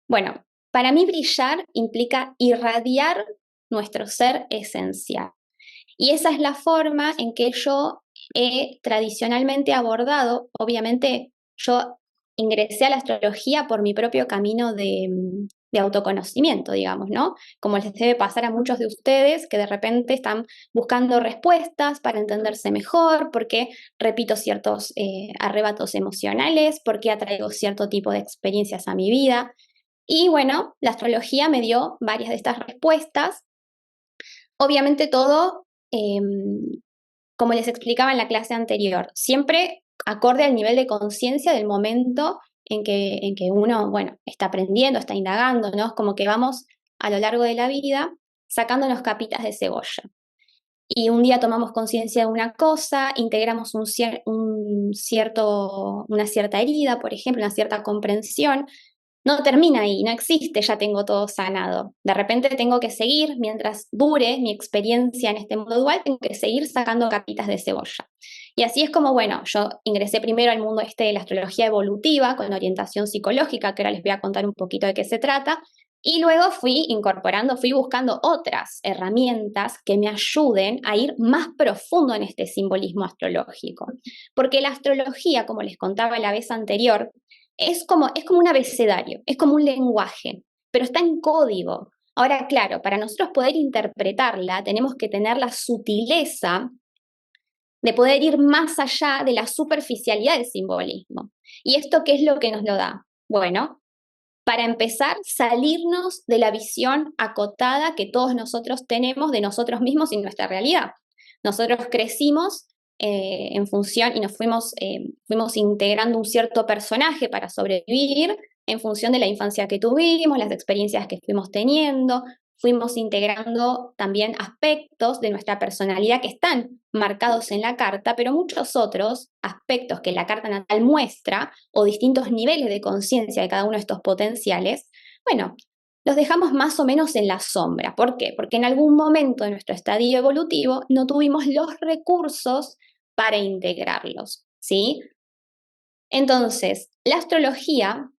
Bueno, para mí brillar implica irradiar nuestro ser esencial. Y esa es la forma en que yo he tradicionalmente abordado. Obviamente yo ingresé a la astrología por mi propio camino de autoconocimiento, digamos, ¿no? Como les debe pasar a muchos de ustedes que de repente están buscando respuestas para entenderse mejor, porque repito ciertos arrebatos emocionales, porque atraigo cierto tipo de experiencias a mi vida. Y bueno, la astrología me dio varias de estas respuestas. Obviamente todo, como les explicaba en la clase anterior, siempre acorde al nivel de conciencia del momento en que uno, bueno, está aprendiendo, está indagando, ¿no? Es como que vamos a lo largo de la vida sacándonos capitas de cebolla. Y un día tomamos conciencia de una cosa, integramos una cierta herida, por ejemplo, una cierta comprensión, no termina ahí, no existe, ya tengo todo sanado. De repente tengo que seguir, mientras dure mi experiencia en este mundo dual, tengo que seguir sacando capitas de cebolla. Y así es como, bueno, yo ingresé primero al mundo este de la astrología evolutiva con orientación psicológica, que ahora les voy a contar un poquito de qué se trata, y luego fui incorporando, fui buscando otras herramientas que me ayuden a ir más profundo en este simbolismo astrológico. Porque la astrología, como les contaba la vez anterior, es como un abecedario, es como un lenguaje, pero está en código. Ahora, claro, para nosotros poder interpretarla, tenemos que tener la sutileza de poder ir más allá de la superficialidad del simbolismo. ¿Y esto qué es lo que nos lo da? Bueno, para empezar, salirnos de la visión acotada que todos nosotros tenemos de nosotros mismos y nuestra realidad. Nosotros crecimos en función y nos fuimos integrando un cierto personaje para sobrevivir en función de la infancia que tuvimos, las experiencias que fuimos teniendo, fuimos integrando también aspectos de nuestra personalidad que están marcados en la carta, pero muchos otros aspectos que la carta natal muestra o distintos niveles de conciencia de cada uno de estos potenciales, bueno, los dejamos más o menos en la sombra. ¿Por qué? Porque en algún momento de nuestro estadio evolutivo no tuvimos los recursos para integrarlos, ¿sí? Entonces, la astrología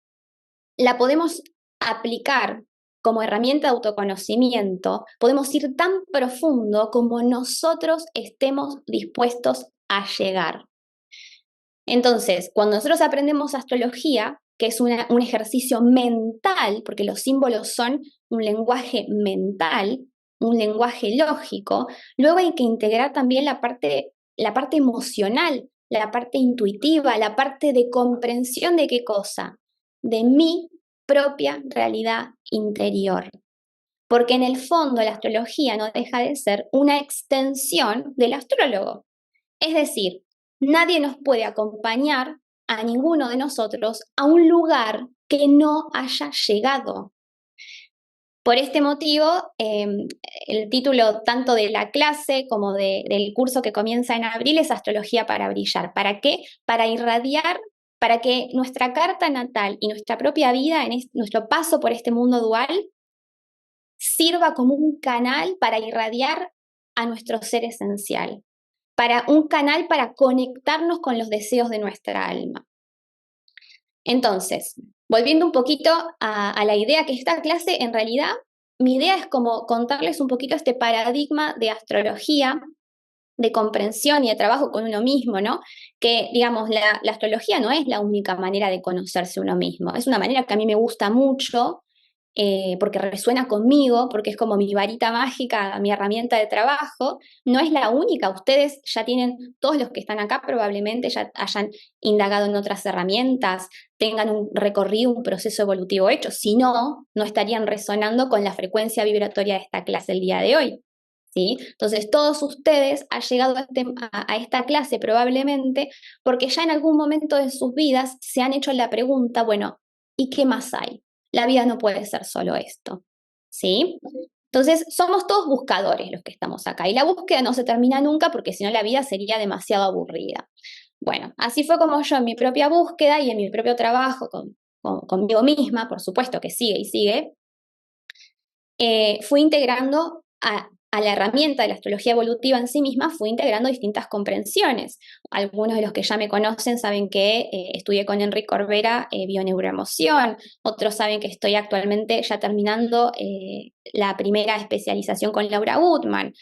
la podemos aplicar como herramienta de autoconocimiento, podemos ir tan profundo como nosotros estemos dispuestos a llegar. Entonces, cuando nosotros aprendemos astrología, que es un ejercicio mental, porque los símbolos son un lenguaje mental, un lenguaje lógico, luego hay que integrar también la parte emocional, la parte intuitiva, la parte de comprensión de qué cosa, de mi propia realidad interior. Porque en el fondo la astrología no deja de ser una extensión del astrólogo. Es decir, nadie nos puede acompañar a ninguno de nosotros a un lugar que no haya llegado. Por este motivo, el título tanto de la clase como del curso que comienza en abril es Astrología para brillar. ¿Para qué? Para irradiar, para que nuestra carta natal y nuestra propia vida, nuestro paso por este mundo dual, sirva como un canal para irradiar a nuestro ser esencial, para un canal para conectarnos con los deseos de nuestra alma. Entonces, volviendo un poquito a la idea que esta clase, en realidad, mi idea es como contarles un poquito este paradigma de astrología, de comprensión y de trabajo con uno mismo, ¿no? Que, digamos, la astrología no es la única manera de conocerse uno mismo, es una manera que a mí me gusta mucho, porque resuena conmigo, porque es como mi varita mágica, mi herramienta de trabajo, no es la única. Ustedes ya tienen, todos los que están acá probablemente ya hayan indagado en otras herramientas, tengan un recorrido, un proceso evolutivo hecho, si no, no estarían resonando con la frecuencia vibratoria de esta clase el día de hoy. ¿Sí? Entonces, todos ustedes han llegado a esta clase probablemente porque ya en algún momento de sus vidas se han hecho la pregunta, bueno, ¿y qué más hay? La vida no puede ser solo esto, ¿sí? Entonces, somos todos buscadores los que estamos acá y la búsqueda no se termina nunca porque si no la vida sería demasiado aburrida. Bueno, así fue como yo en mi propia búsqueda y en mi propio trabajo conmigo misma, por supuesto que sigue y sigue, fui integrando a la herramienta de la astrología evolutiva en sí misma fui integrando distintas comprensiones. Algunos de los que ya me conocen saben que estudié con Enrique Corbera bioneuroemoción, otros saben que estoy actualmente ya terminando la primera especialización con Laura Gutman.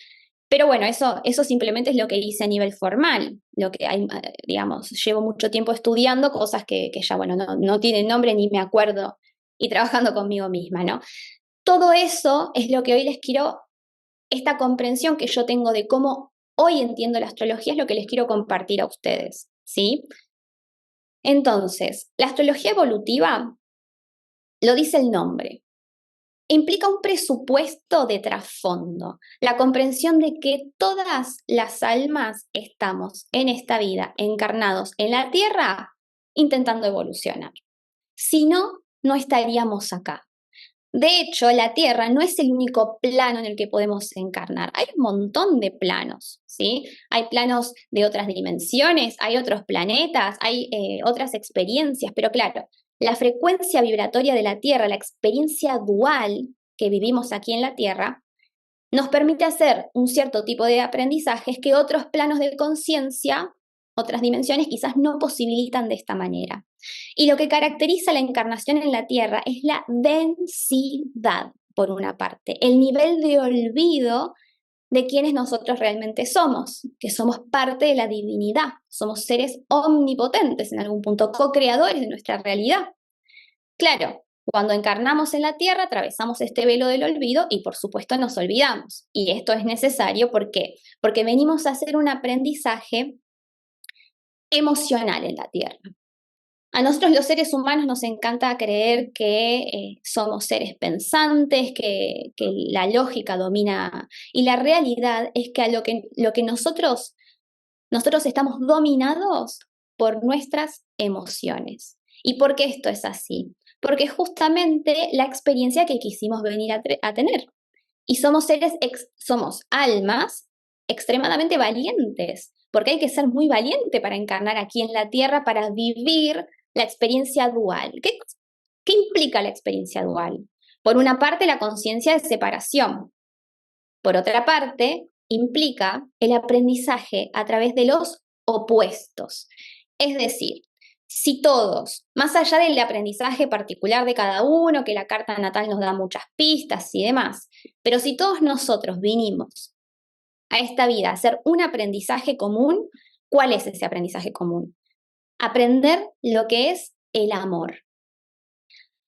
Pero bueno, eso simplemente es lo que hice a nivel formal, lo que hay, digamos, llevo mucho tiempo estudiando cosas que ya, bueno, no tienen nombre ni me acuerdo y trabajando conmigo misma, ¿no? Todo eso es lo que hoy les quiero, esta comprensión que yo tengo de cómo hoy entiendo la astrología es lo que les quiero compartir a ustedes, ¿sí? Entonces, la astrología evolutiva lo dice el nombre. Implica un presupuesto de trasfondo, la comprensión de que todas las almas estamos en esta vida, encarnados en la Tierra, intentando evolucionar. Si no, no estaríamos acá. De hecho, la Tierra no es el único plano en el que podemos encarnar. Hay un montón de planos, ¿sí? Hay planos de otras dimensiones, hay otros planetas, hay otras experiencias, pero claro, la frecuencia vibratoria de la Tierra, la experiencia dual que vivimos aquí en la Tierra, nos permite hacer un cierto tipo de aprendizajes que otros planos de conciencia, otras dimensiones quizás no posibilitan de esta manera. Y lo que caracteriza la encarnación en la Tierra es la densidad, por una parte, el nivel de olvido de quienes nosotros realmente somos, que somos parte de la divinidad, somos seres omnipotentes en algún punto, co-creadores de nuestra realidad. Claro, cuando encarnamos en la Tierra atravesamos este velo del olvido y por supuesto nos olvidamos. Y esto es necesario, ¿por qué? Porque venimos a hacer un aprendizaje emocional en la Tierra. A nosotros los seres humanos nos encanta creer que somos seres pensantes, que la lógica domina, y la realidad es que lo que nosotros estamos dominados por nuestras emociones. ¿Y por qué esto es así? Porque justamente la experiencia que quisimos venir a tener. Y somos somos almas extremadamente valientes, porque hay que ser muy valiente para encarnar aquí en la Tierra, para vivir la experiencia dual. ¿Qué implica la experiencia dual? Por una parte, la conciencia de separación. Por otra parte, implica el aprendizaje a través de los opuestos. Es decir, si todos, más allá del aprendizaje particular de cada uno, que la carta natal nos da muchas pistas y demás, pero si todos nosotros vinimos a esta vida a hacer un aprendizaje común, ¿cuál es ese aprendizaje común? Aprender lo que es el amor.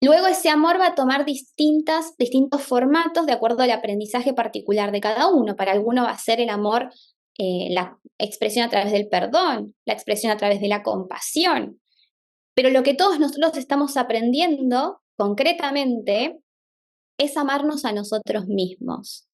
Luego ese amor va a tomar distintos formatos de acuerdo al aprendizaje particular de cada uno. Para alguno va a ser el amor, la expresión a través del perdón, la expresión a través de la compasión. Pero lo que todos nosotros estamos aprendiendo concretamente es amarnos a nosotros mismos.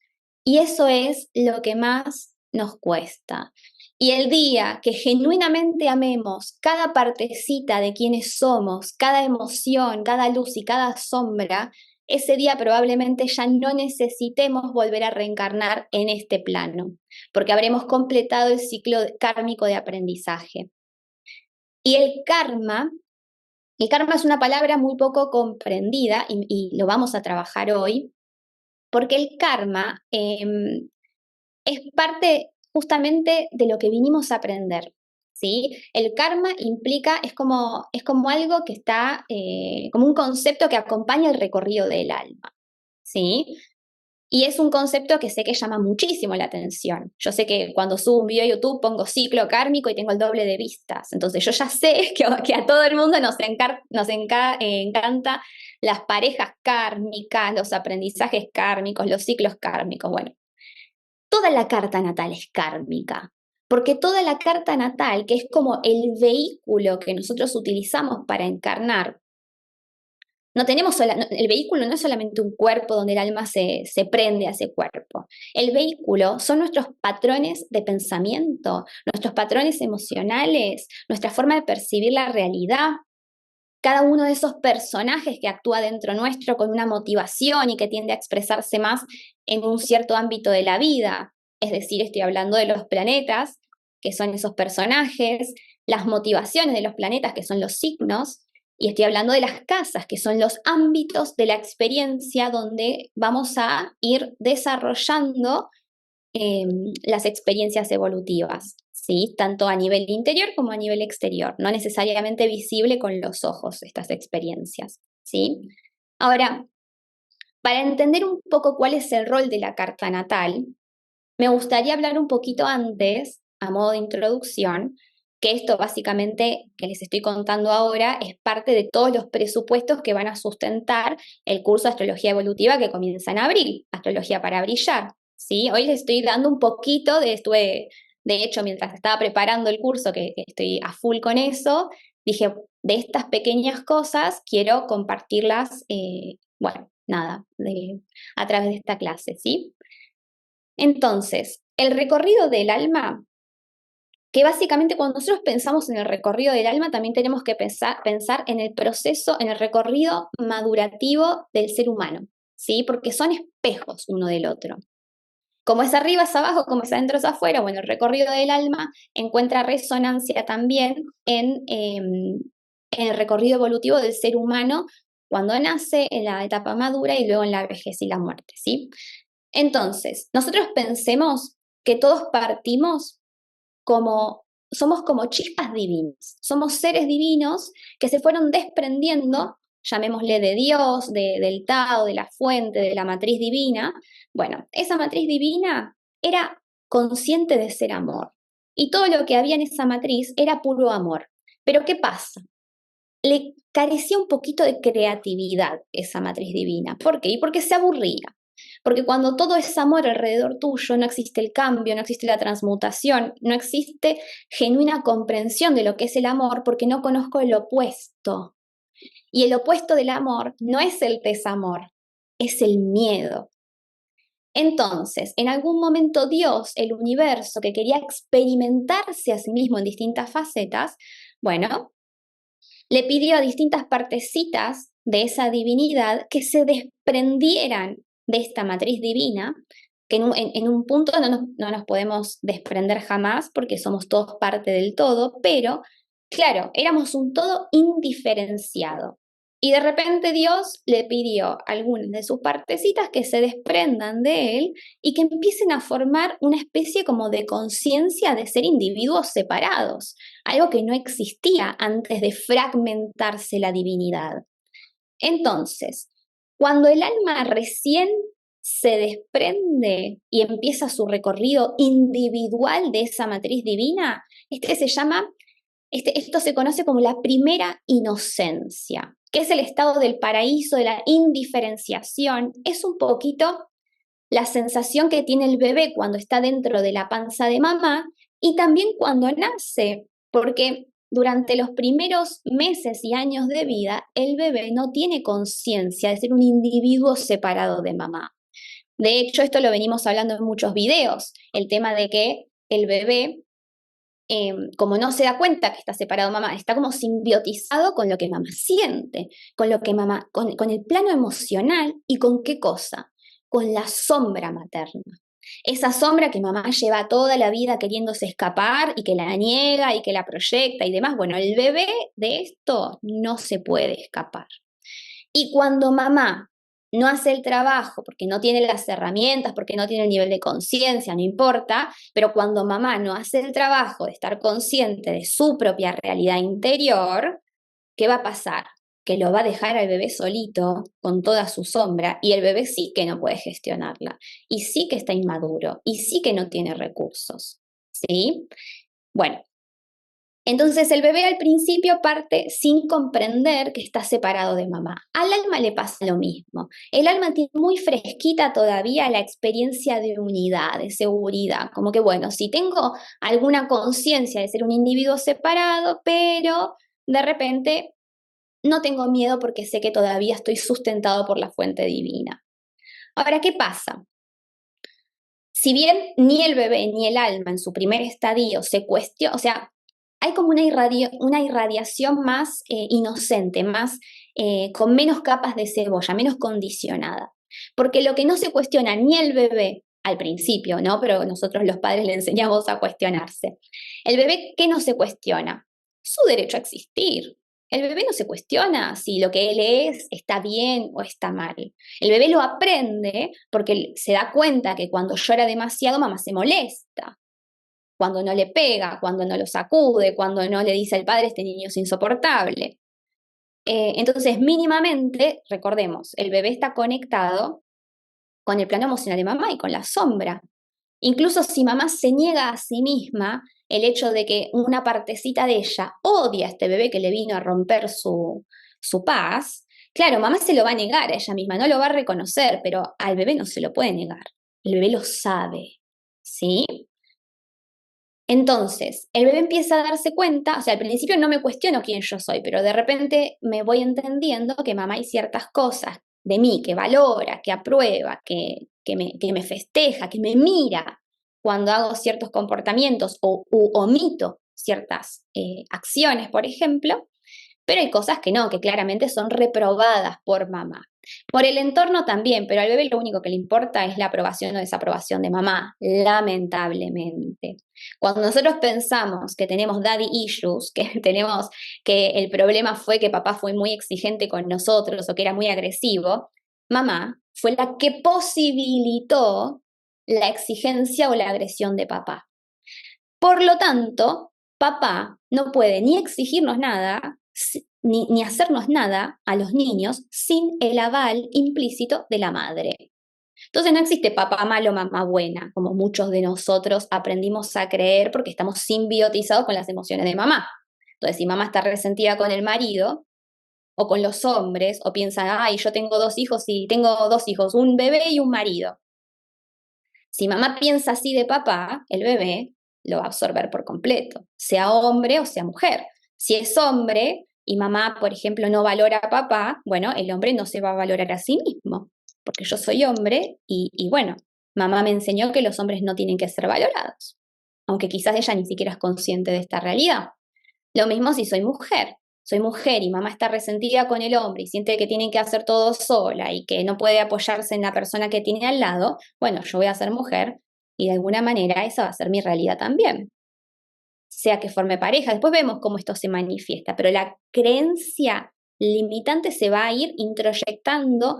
Y eso es lo que más nos cuesta. Y el día que genuinamente amemos cada partecita de quienes somos, cada emoción, cada luz y cada sombra, ese día probablemente ya no necesitemos volver a reencarnar en este plano, porque habremos completado el ciclo kármico de aprendizaje. Y el karma es una palabra muy poco comprendida y lo vamos a trabajar hoy, porque el karma es parte justamente de lo que vinimos a aprender, ¿sí? El karma implica, es como algo que está, como un concepto que acompaña el recorrido del alma, ¿sí? Y es un concepto que sé que llama muchísimo la atención. Yo sé que cuando subo un video a YouTube pongo ciclo kármico y tengo el doble de vistas. Entonces yo ya sé que a todo el mundo nos encanta las parejas kármicas, los aprendizajes kármicos, los ciclos kármicos. Bueno, toda la carta natal es kármica. Porque toda la carta natal, que es como el vehículo que nosotros utilizamos para encarnar, el vehículo no es solamente un cuerpo donde el alma se prende a ese cuerpo. El vehículo son nuestros patrones de pensamiento, nuestros patrones emocionales, nuestra forma de percibir la realidad. Cada uno de esos personajes que actúa dentro nuestro con una motivación y que tiende a expresarse más en un cierto ámbito de la vida. Es decir, estoy hablando de los planetas, que son esos personajes, las motivaciones de los planetas, que son los signos, y estoy hablando de las casas, que son los ámbitos de la experiencia donde vamos a ir desarrollando las experiencias evolutivas, ¿sí? Tanto a nivel interior como a nivel exterior, no necesariamente visible con los ojos estas experiencias, ¿sí? Ahora, para entender un poco cuál es el rol de la carta natal, me gustaría hablar un poquito antes, a modo de introducción, que esto básicamente que les estoy contando ahora es parte de todos los presupuestos que van a sustentar el curso de Astrología Evolutiva que comienza en abril, Astrología para Brillar, ¿sí? Hoy les estoy dando un poquito de hecho, mientras estaba preparando el curso, que estoy a full con eso, dije, de estas pequeñas cosas quiero compartirlas, bueno, nada, a través de esta clase, ¿sí? Entonces, el recorrido del alma, que básicamente cuando nosotros pensamos en el recorrido del alma, también tenemos que pensar en el proceso, en el recorrido madurativo del ser humano, ¿sí? Porque son espejos uno del otro. Como es arriba es abajo, como es adentro es afuera, bueno, el recorrido del alma encuentra resonancia también en el recorrido evolutivo del ser humano cuando nace, en la etapa madura y luego en la vejez y la muerte, ¿sí? Entonces, nosotros pensemos que todos partimos somos como chispas divinas, somos seres divinos que se fueron desprendiendo, llamémosle de Dios, del Tao, de la fuente, de la matriz divina. Bueno, esa matriz divina era consciente de ser amor y todo lo que había en esa matriz era puro amor. Pero ¿qué pasa? Le carecía un poquito de creatividad esa matriz divina. ¿Por qué? Y porque se aburría. Porque cuando todo es amor alrededor tuyo, no existe el cambio, no existe la transmutación, no existe genuina comprensión de lo que es el amor, porque no conozco el opuesto. Y el opuesto del amor no es el desamor, es el miedo. Entonces, en algún momento Dios, el universo, que quería experimentarse a sí mismo en distintas facetas, bueno, le pidió a distintas partecitas de esa divinidad que se desprendieran de esta matriz divina, que en un punto no nos podemos desprender jamás porque somos todos parte del todo, pero claro, éramos un todo indiferenciado. Y de repente Dios le pidió a algunas de sus partecitas que se desprendan de él y que empiecen a formar una especie como de conciencia de ser individuos separados, algo que no existía antes de fragmentarse la divinidad. Entonces, cuando el alma recién se desprende y empieza su recorrido individual de esa matriz divina, esto se conoce como la primera inocencia, que es el estado del paraíso, de la indiferenciación. Es un poquito la sensación que tiene el bebé cuando está dentro de la panza de mamá y también cuando nace, porque durante los primeros meses y años de vida, el bebé no tiene conciencia de ser un individuo separado de mamá. De hecho, esto lo venimos hablando en muchos videos, el tema de que el bebé, como no se da cuenta que está separado de mamá, está como simbiotizado con lo que mamá siente, con lo que mamá, con el plano emocional y con qué cosa, con la sombra materna. Esa sombra que mamá lleva toda la vida queriéndose escapar y que la niega y que la proyecta y demás. Bueno, el bebé de esto no se puede escapar. Y cuando mamá no hace el trabajo porque no tiene las herramientas, porque no tiene el nivel de conciencia, no importa, pero cuando mamá no hace el trabajo de estar consciente de su propia realidad interior, ¿qué va a pasar? Que lo va a dejar al bebé solito, con toda su sombra, y el bebé sí que no puede gestionarla, y sí que está inmaduro, y sí que no tiene recursos, ¿sí? Bueno, entonces el bebé al principio parte sin comprender que está separado de mamá. Al alma le pasa lo mismo. El alma tiene muy fresquita todavía la experiencia de unidad, de seguridad, como que bueno, si tengo alguna conciencia de ser un individuo separado, pero de repente no tengo miedo porque sé que todavía estoy sustentado por la fuente divina. Ahora, ¿qué pasa? Si bien ni el bebé ni el alma en su primer estadio se cuestiona, o sea, hay como una irradiación más inocente, más con menos capas de cebolla, menos condicionada. Porque lo que no se cuestiona ni el bebé al principio, ¿no? Pero nosotros los padres le enseñamos a cuestionarse. El bebé, ¿qué no se cuestiona? Su derecho a existir. El bebé no se cuestiona si lo que él es está bien o está mal. El bebé lo aprende porque se da cuenta que cuando llora demasiado, mamá se molesta. Cuando no le pega, cuando no lo sacude, cuando no le dice al padre, este niño es insoportable. Entonces, mínimamente, recordemos, el bebé está conectado con el plano emocional de mamá y con la sombra. Incluso si mamá se niega a sí misma, el hecho de que una partecita de ella odia a este bebé que le vino a romper su paz, claro, mamá se lo va a negar a ella misma, no lo va a reconocer, pero al bebé no se lo puede negar. El bebé lo sabe, ¿sí? Entonces, el bebé empieza a darse cuenta, o sea, al principio no me cuestiono quién yo soy, pero de repente me voy entendiendo que mamá hay ciertas cosas de mí que valora, que aprueba, que me festeja, que me mira cuando hago ciertos comportamientos o omito ciertas acciones, por ejemplo, pero hay cosas que no, que claramente son reprobadas por mamá. Por el entorno también, pero al bebé lo único que le importa es la aprobación o desaprobación de mamá, lamentablemente. Cuando nosotros pensamos que tenemos daddy issues, que tenemos que el problema fue que papá fue muy exigente con nosotros o que era muy agresivo, mamá fue la que posibilitó la exigencia o la agresión de papá. Por lo tanto, papá no puede ni exigirnos nada, ni hacernos nada a los niños sin el aval implícito de la madre. Entonces no existe papá malo, mamá buena, como muchos de nosotros aprendimos a creer porque estamos simbiotizados con las emociones de mamá. Entonces, si mamá está resentida con el marido o con los hombres, o piensa, ay, yo tengo dos hijos, un bebé y un marido. Si mamá piensa así de papá, el bebé lo va a absorber por completo, sea hombre o sea mujer. Si es hombre y mamá, por ejemplo, no valora a papá, bueno, el hombre no se va a valorar a sí mismo, porque yo soy hombre y bueno, mamá me enseñó que los hombres no tienen que ser valorados, aunque quizás ella ni siquiera es consciente de esta realidad. Lo mismo si soy mujer y mamá está resentida con el hombre y siente que tiene que hacer todo sola y que no puede apoyarse en la persona que tiene al lado, bueno, yo voy a ser mujer y de alguna manera esa va a ser mi realidad también. Sea que forme pareja, después vemos cómo esto se manifiesta, pero la creencia limitante se va a ir introyectando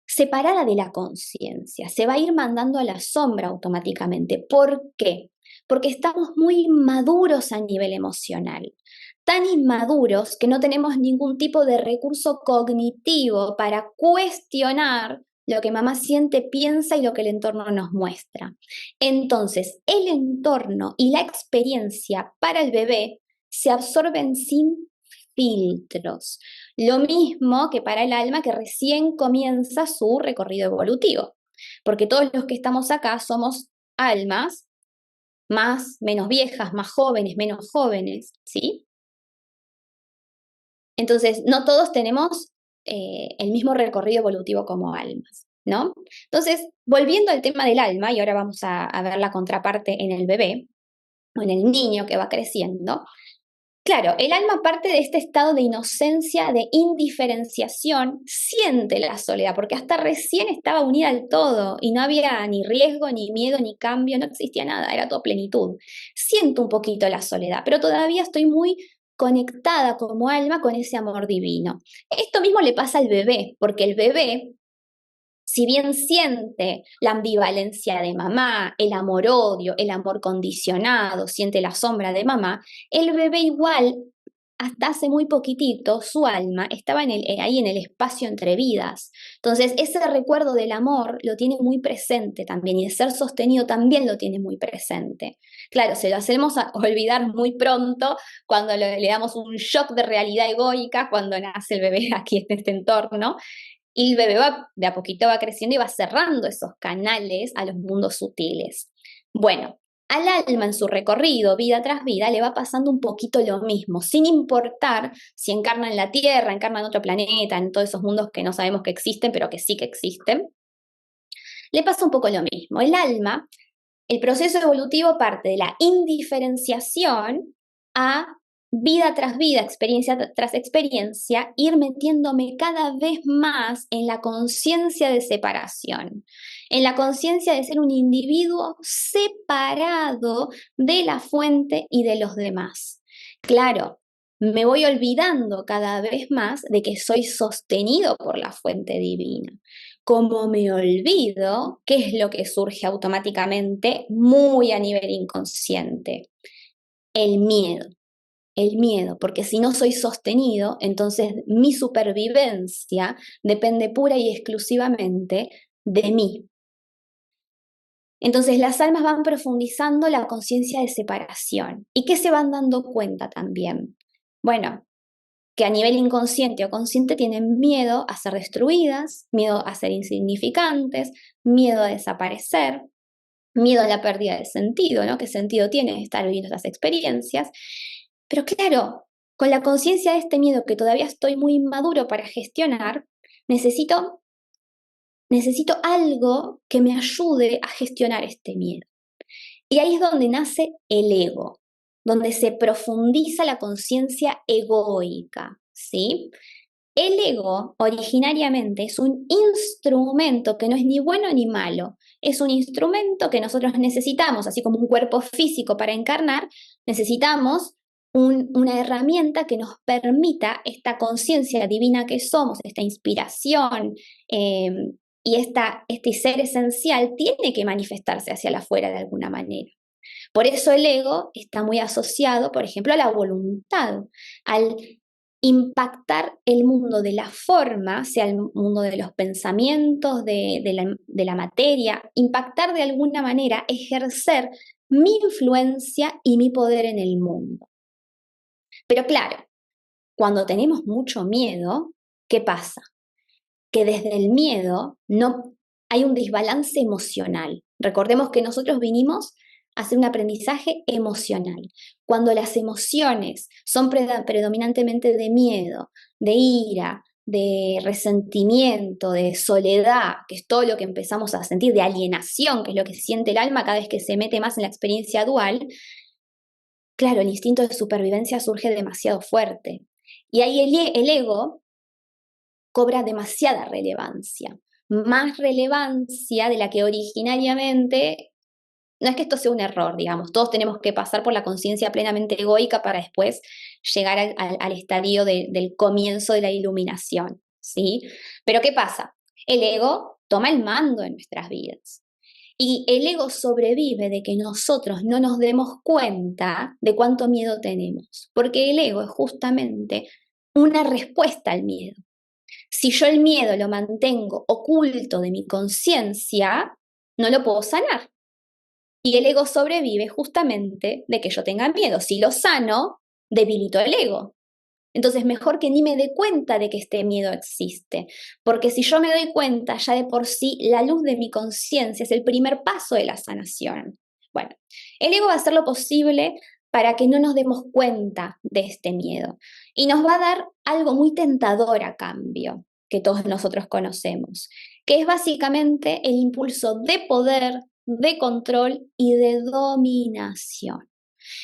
separada de la conciencia, se va a ir mandando a la sombra automáticamente. ¿Por qué? Porque estamos muy maduros a nivel emocional, tan inmaduros que no tenemos ningún tipo de recurso cognitivo para cuestionar lo que mamá siente, piensa y lo que el entorno nos muestra. Entonces, el entorno y la experiencia para el bebé se absorben sin filtros. Lo mismo que para el alma que recién comienza su recorrido evolutivo, porque todos los que estamos acá somos almas más, menos viejas, más jóvenes, menos jóvenes, ¿sí? Entonces, no todos tenemos el mismo recorrido evolutivo como almas, ¿no? Entonces, volviendo al tema del alma, y ahora vamos a ver la contraparte en el bebé o en el niño que va creciendo. Claro, el alma parte de este estado de inocencia, de indiferenciación, siente la soledad, porque hasta recién estaba unida al todo y no había ni riesgo, ni miedo, ni cambio, no existía nada, era todo plenitud. Siento un poquito la soledad, pero todavía estoy muy conectada como alma con ese amor divino. Esto mismo le pasa al bebé, porque el bebé, si bien siente la ambivalencia de mamá, el amor-odio, el amor condicionado, siente la sombra de mamá, el bebé igual, hasta hace muy poquitito, su alma estaba ahí en el espacio entre vidas. Entonces, ese recuerdo del amor lo tiene muy presente también y de ser sostenido también lo tiene muy presente. Claro, se lo hacemos a olvidar muy pronto cuando le damos un shock de realidad egoica cuando nace el bebé aquí en este entorno y el bebé de a poquito va creciendo y va cerrando esos canales a los mundos sutiles. Bueno, al alma en su recorrido, vida tras vida, le va pasando un poquito lo mismo, sin importar si encarna en la Tierra, encarna en otro planeta, en todos esos mundos que no sabemos que existen, pero que sí que existen. Le pasa un poco lo mismo. El alma, el proceso evolutivo parte de la indiferenciación a vida tras vida, experiencia tras experiencia, ir metiéndome cada vez más en la conciencia de separación, en la conciencia de ser un individuo separado de la fuente y de los demás. Claro, me voy olvidando cada vez más de que soy sostenido por la fuente divina. Como me olvido, ¿qué es lo que surge automáticamente muy a nivel inconsciente? El miedo. El miedo, porque si no soy sostenido, entonces mi supervivencia depende pura y exclusivamente de mí. Entonces las almas van profundizando la conciencia de separación. ¿Y qué se van dando cuenta también? Bueno, que a nivel inconsciente o consciente tienen miedo a ser destruidas, miedo a ser insignificantes, miedo a desaparecer, miedo a la pérdida de sentido, ¿no? ¿Qué sentido tiene estar viviendo estas experiencias? Pero claro, con la conciencia de este miedo que todavía estoy muy inmaduro para gestionar, necesito, necesito algo que me ayude a gestionar este miedo. Y ahí es donde nace el ego, donde se profundiza la conciencia egoica, ¿sí? El ego originariamente es un instrumento que no es ni bueno ni malo, es un instrumento que nosotros necesitamos, así como un cuerpo físico para encarnar, necesitamos una herramienta que nos permita esta conciencia divina que somos, esta inspiración eh, y este ser esencial tiene que manifestarse hacia la afuera de alguna manera. Por eso el ego está muy asociado, por ejemplo, a la voluntad, al impactar el mundo de la forma, sea el mundo de los pensamientos, de la materia, impactar de alguna manera, ejercer mi influencia y mi poder en el mundo. Pero claro, cuando tenemos mucho miedo, ¿qué pasa? Que desde el miedo no hay un desbalance emocional. Recordemos que nosotros vinimos a hacer un aprendizaje emocional. Cuando las emociones son predominantemente de miedo, de ira, de resentimiento, de soledad, que es todo lo que empezamos a sentir, de alienación, que es lo que siente el alma cada vez que se mete más en la experiencia dual, claro, el instinto de supervivencia surge demasiado fuerte. Y ahí el ego cobra demasiada relevancia, más relevancia de la que originariamente, no es que esto sea un error, digamos, todos tenemos que pasar por la conciencia plenamente egoica para después llegar al estadio del comienzo de la iluminación, ¿sí? Pero ¿qué pasa? El ego toma el mando en nuestras vidas. Y el ego sobrevive de que nosotros no nos demos cuenta de cuánto miedo tenemos, porque el ego es justamente una respuesta al miedo. Si yo el miedo lo mantengo oculto de mi conciencia, no lo puedo sanar. Y el ego sobrevive justamente de que yo tenga miedo. Si lo sano, debilito el ego. Entonces, mejor que ni me dé cuenta de que este miedo existe, porque si yo me doy cuenta, ya de por sí, la luz de mi conciencia es el primer paso de la sanación. Bueno, el ego va a hacer lo posible para que no nos demos cuenta de este miedo y nos va a dar algo muy tentador a cambio, que todos nosotros conocemos, que es básicamente el impulso de poder, de control y de dominación.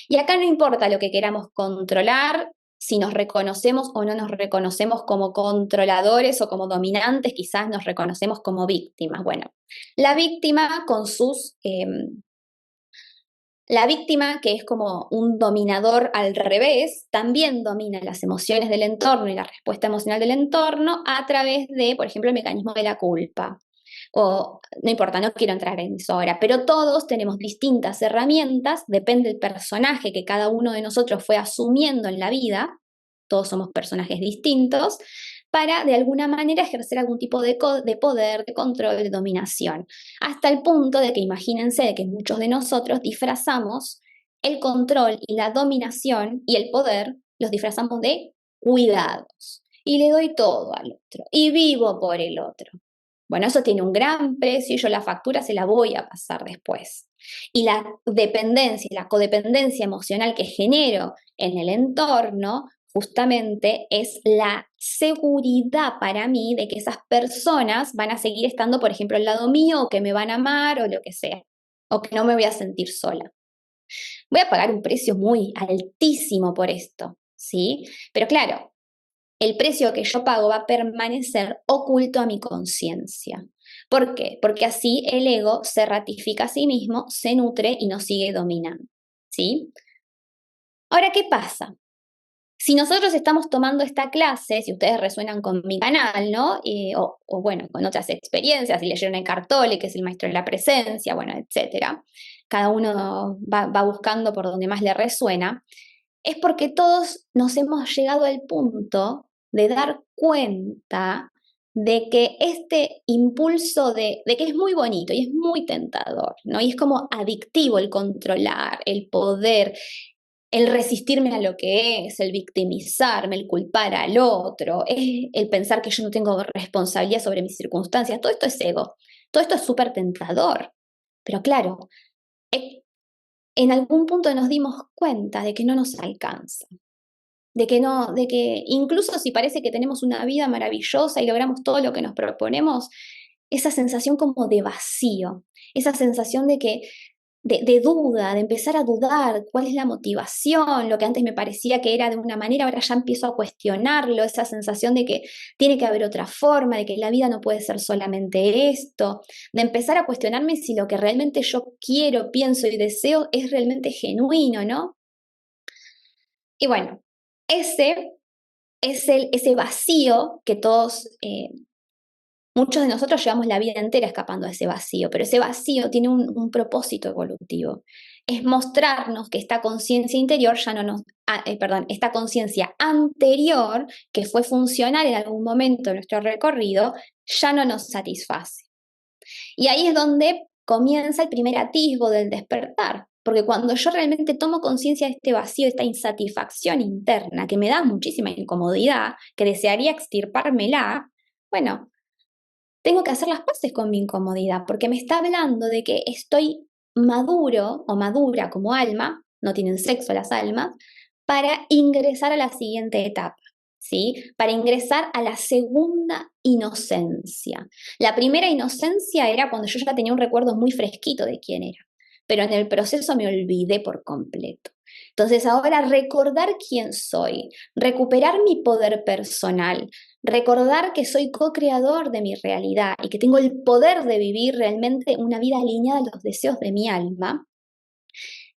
Y acá no importa lo que queramos controlar, si nos reconocemos o no nos reconocemos como controladores o como dominantes, quizás nos reconocemos como víctimas. Bueno, la víctima con la víctima, que es como un dominador al revés, también domina las emociones del entorno y la respuesta emocional del entorno a través de, por ejemplo, el mecanismo de la culpa. O no importa, no quiero entrar en eso ahora, pero todos tenemos distintas herramientas, depende del personaje que cada uno de nosotros fue asumiendo en la vida, todos somos personajes distintos, para de alguna manera ejercer algún tipo de poder, de control, de dominación. Hasta el punto de que imagínense de que muchos de nosotros disfrazamos el control y la dominación y el poder, los disfrazamos de cuidados. Y le doy todo al otro y vivo por el otro. Bueno, eso tiene un gran precio y yo la factura se la voy a pasar después. Y la dependencia y la codependencia emocional que genero en el entorno justamente es la seguridad para mí de que esas personas van a seguir estando, por ejemplo, al lado mío o que me van a amar o lo que sea, o que no me voy a sentir sola. Voy a pagar un precio muy altísimo por esto, ¿sí? Pero claro, el precio que yo pago va a permanecer oculto a mi conciencia. ¿Por qué? Porque así el ego se ratifica a sí mismo, se nutre y nos sigue dominando, ¿sí? Ahora, ¿qué pasa? Si nosotros estamos tomando esta clase, si ustedes resuenan con mi canal, ¿no? O bueno, con otras experiencias, si leyeron Eckhart Tolle, que es el maestro de la presencia, bueno, etcétera, cada uno va buscando por donde más le resuena, es porque todos nos hemos llegado al punto de dar cuenta de que este impulso de que es muy bonito y es muy tentador, ¿no? Y es como adictivo el controlar, el poder, el resistirme a lo que es, el victimizarme, el culpar al otro, el pensar que yo no tengo responsabilidad sobre mis circunstancias, todo esto es ego, todo esto es súper tentador. Pero claro, en algún punto nos dimos cuenta de que no nos alcanza, de que no, de que incluso si parece que tenemos una vida maravillosa y logramos todo lo que nos proponemos, esa sensación como de vacío, esa sensación de que de duda, de empezar a dudar cuál es la motivación, lo que antes me parecía que era de una manera, ahora ya empiezo a cuestionarlo, esa sensación de que tiene que haber otra forma, de que la vida no puede ser solamente esto, de empezar a cuestionarme si lo que realmente yo quiero, pienso y deseo es realmente genuino, ¿no? Y bueno, ese es ese vacío que todos, muchos de nosotros llevamos la vida entera escapando a ese vacío, pero ese vacío tiene un propósito evolutivo. Es mostrarnos que esta conciencia interior ya no nos, perdón, esta conciencia anterior, que fue funcional en algún momento de nuestro recorrido, ya no nos satisface. Y ahí es donde comienza el primer atisbo del despertar, porque cuando yo realmente tomo conciencia de este vacío, de esta insatisfacción interna que me da muchísima incomodidad, que desearía extirpármela, bueno, tengo que hacer las paces con mi incomodidad, porque me está hablando de que estoy maduro o madura como alma, no tienen sexo las almas, para ingresar a la siguiente etapa, ¿sí? Para ingresar a la segunda inocencia. La primera inocencia era cuando yo ya tenía un recuerdo muy fresquito de quién era, pero en el proceso me olvidé por completo. Entonces ahora recordar quién soy, recuperar mi poder personal, recordar que soy co-creador de mi realidad y que tengo el poder de vivir realmente una vida alineada a los deseos de mi alma,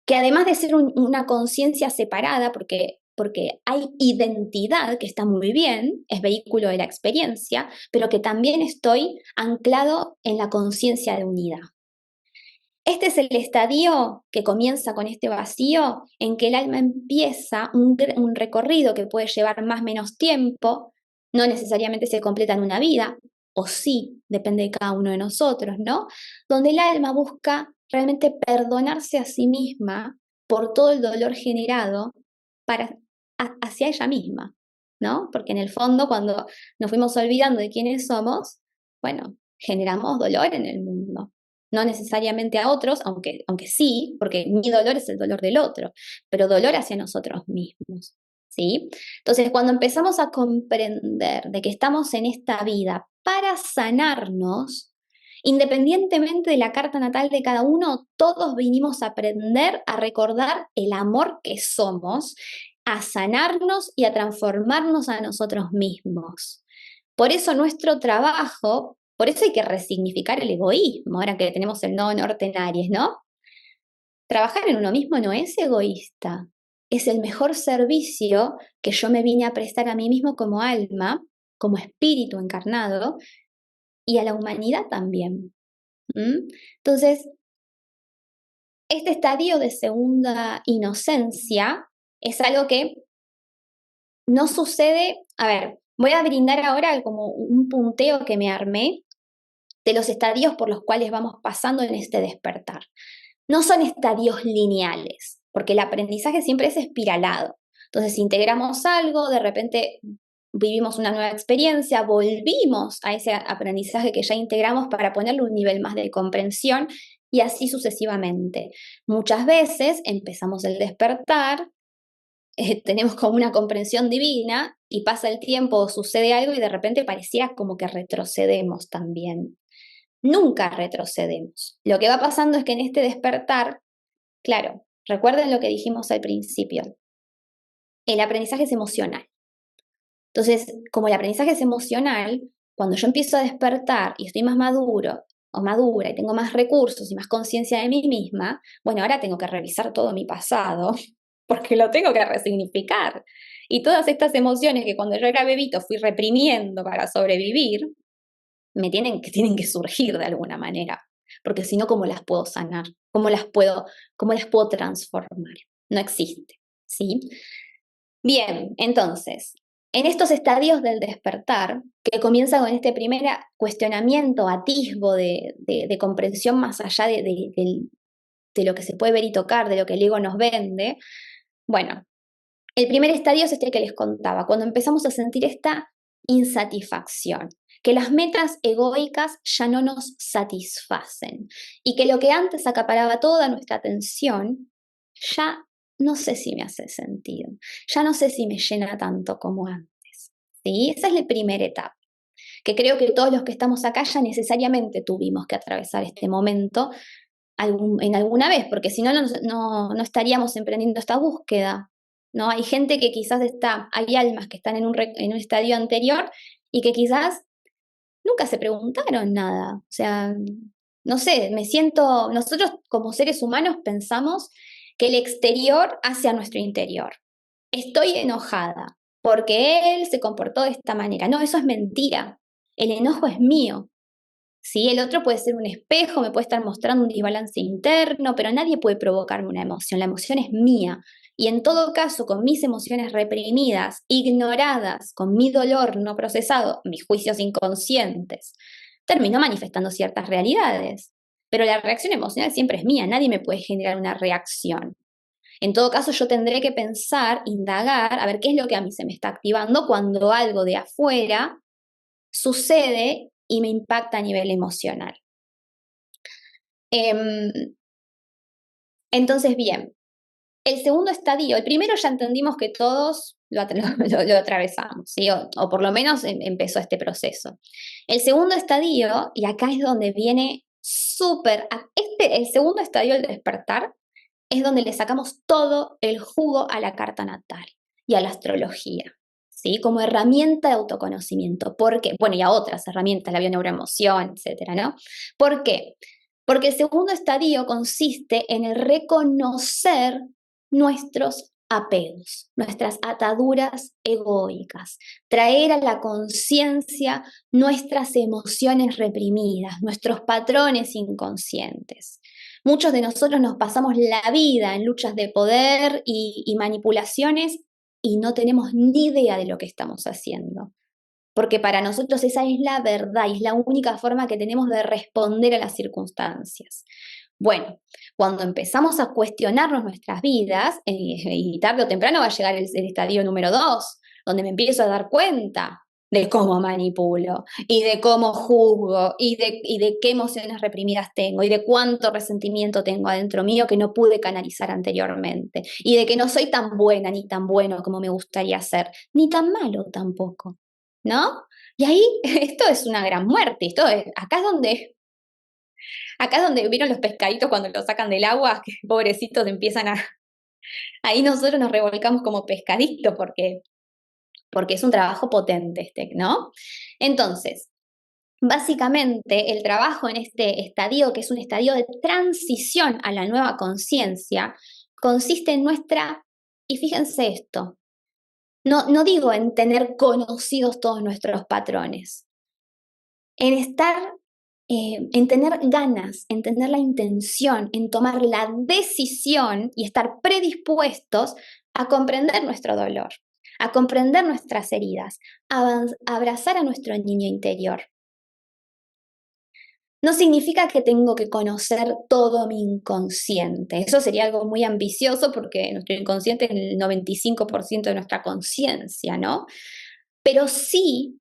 que además de ser una conciencia separada, porque hay identidad que está muy bien, es vehículo de la experiencia, pero que también estoy anclado en la conciencia de unidad. Este es el estadio que comienza con este vacío en que el alma empieza un recorrido que puede llevar más o menos tiempo, no necesariamente se completa en una vida, o sí, depende de cada uno de nosotros, ¿no? Donde el alma busca realmente perdonarse a sí misma por todo el dolor generado hacia ella misma, ¿no? Porque en el fondo cuando nos fuimos olvidando de quiénes somos, bueno, generamos dolor en el mundo. No necesariamente a otros, aunque sí, porque mi dolor es el dolor del otro, pero dolor hacia nosotros mismos, ¿sí? Entonces, cuando empezamos a comprender de que estamos en esta vida para sanarnos, independientemente de la carta natal de cada uno, todos vinimos a aprender a recordar el amor que somos, a sanarnos y a transformarnos a nosotros mismos. Por eso nuestro trabajo, por eso hay que resignificar el egoísmo, ahora que tenemos el nodo norte en Aries, ¿no? Trabajar en uno mismo no es egoísta, es el mejor servicio que yo me vine a prestar a mí mismo como alma, como espíritu encarnado, y a la humanidad también. Entonces, este estadio de segunda inocencia es algo que no sucede, a ver, voy a brindar ahora como un punteo que me armé de los estadios por los cuales vamos pasando en este despertar. No son estadios lineales, porque el aprendizaje siempre es espiralado. Entonces, integramos algo, de repente vivimos una nueva experiencia, volvimos a ese aprendizaje que ya integramos para ponerle un nivel más de comprensión y así sucesivamente. Muchas veces empezamos el despertar, tenemos como una comprensión divina y pasa el tiempo o sucede algo y de repente pareciera como que retrocedemos también. Nunca retrocedemos. Lo que va pasando es que en este despertar, claro, recuerden lo que dijimos al principio, el aprendizaje es emocional. Entonces, como el aprendizaje es emocional, cuando yo empiezo a despertar y estoy más maduro o madura y tengo más recursos y más conciencia de mí misma, bueno, ahora tengo que revisar todo mi pasado porque lo tengo que resignificar. Y todas estas emociones que cuando yo era bebito fui reprimiendo para sobrevivir, tienen que surgir de alguna manera, porque si no, ¿cómo las puedo sanar? Cómo las puedo transformar? No existe, ¿sí? Bien, entonces, en estos estadios del despertar, que comienza con este primer cuestionamiento, atisbo de comprensión más allá de lo que se puede ver y tocar, de lo que el ego nos vende, bueno, el primer estadio es este que les contaba, cuando empezamos a sentir esta insatisfacción, que las metas egoicas ya no nos satisfacen y que lo que antes acaparaba toda nuestra atención ya no sé si me hace sentido, ya no sé si me llena tanto como antes. ¿Sí? Esa es la primera etapa, que creo que todos los que estamos acá ya necesariamente tuvimos que atravesar este momento en alguna vez, porque si no, no estaríamos emprendiendo esta búsqueda, ¿no? Hay gente que quizás hay almas que están en un estadio anterior y que quizás nunca se preguntaron nada. O sea, no sé, nosotros como seres humanos pensamos que el exterior hace a nuestro interior. Estoy enojada porque él se comportó de esta manera. No, eso es mentira. El enojo es mío. Sí, el otro puede ser un espejo, me puede estar mostrando un desbalance interno, pero nadie puede provocarme una emoción. La emoción es mía. Y en todo caso, con mis emociones reprimidas, ignoradas, con mi dolor no procesado, mis juicios inconscientes, termino manifestando ciertas realidades. Pero la reacción emocional siempre es mía, nadie me puede generar una reacción. En todo caso, yo tendré que pensar, indagar, a ver qué es lo que a mí se me está activando cuando algo de afuera sucede y me impacta a nivel emocional. Em, entonces, bien, el segundo estadio, el primero ya entendimos que todos lo atravesamos, ¿sí? O por lo menos empezó este proceso. El segundo estadio, y acá es donde viene el segundo estadio del despertar, es donde le sacamos todo el jugo a la carta natal y a la astrología, ¿sí? Como herramienta de autoconocimiento. ¿Por qué? Bueno, y a otras herramientas, la bioneuroemoción, etcétera, ¿no? ¿Por qué? Porque el segundo estadio consiste en el reconocer nuestros apegos, nuestras ataduras egoicas, traer a la conciencia nuestras emociones reprimidas, nuestros patrones inconscientes. Muchos de nosotros nos pasamos la vida en luchas de poder y manipulaciones y no tenemos ni idea de lo que estamos haciendo. Porque para nosotros esa es la verdad y es la única forma que tenemos de responder a las circunstancias. Bueno, cuando empezamos a cuestionarnos nuestras vidas, y tarde o temprano va a llegar el estadio número 2, donde me empiezo a dar cuenta de cómo manipulo y de cómo juzgo y de qué emociones reprimidas tengo y de cuánto resentimiento tengo adentro mío que no pude canalizar anteriormente y de que no soy tan buena ni tan bueno como me gustaría ser, ni tan malo tampoco, ¿no? Y ahí esto es una gran muerte, acá es donde vieron los pescaditos cuando los sacan del agua, que pobrecitos ahí nosotros nos revolcamos como pescaditos porque es un trabajo potente ¿no? Entonces, básicamente el trabajo en este estadio, que es un estadio de transición a la nueva conciencia, consiste en y fíjense esto, no digo en tener conocidos todos nuestros patrones, en en tener ganas, en tener la intención, en tomar la decisión y estar predispuestos a comprender nuestro dolor, a comprender nuestras heridas, a abrazar a nuestro niño interior. No significa que tengo que conocer todo mi inconsciente. Eso sería algo muy ambicioso porque nuestro inconsciente es el 95% de nuestra conciencia, ¿no? Pero sí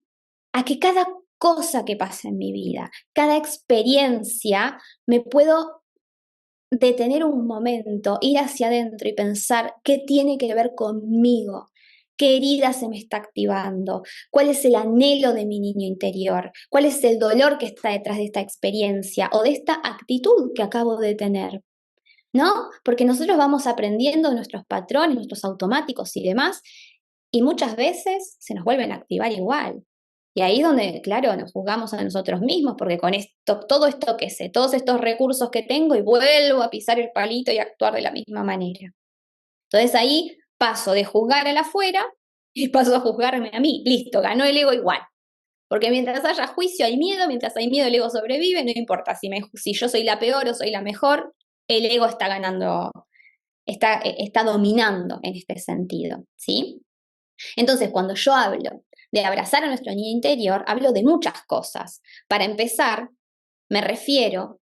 a que cada cosa que pasa en mi vida, cada experiencia, me puedo detener un momento, ir hacia adentro y pensar qué tiene que ver conmigo, qué herida se me está activando, cuál es el anhelo de mi niño interior, cuál es el dolor que está detrás de esta experiencia o de esta actitud que acabo de tener. ¿No? Porque nosotros vamos aprendiendo nuestros patrones, nuestros automáticos y demás, y muchas veces se nos vuelven a activar igual. Y ahí es donde, claro, nos juzgamos a nosotros mismos, porque con todo esto que sé, todos estos recursos que tengo y vuelvo a pisar el palito y actuar de la misma manera. Entonces ahí paso de juzgar al afuera y paso a juzgarme a mí. Listo, ganó el ego igual. Porque mientras haya juicio hay miedo, mientras hay miedo el ego sobrevive, no importa si yo soy la peor o soy la mejor, el ego está ganando, está dominando en este sentido, ¿sí? Entonces, cuando yo hablo de abrazar a nuestro niño interior, hablo de muchas cosas. Para empezar, me refiero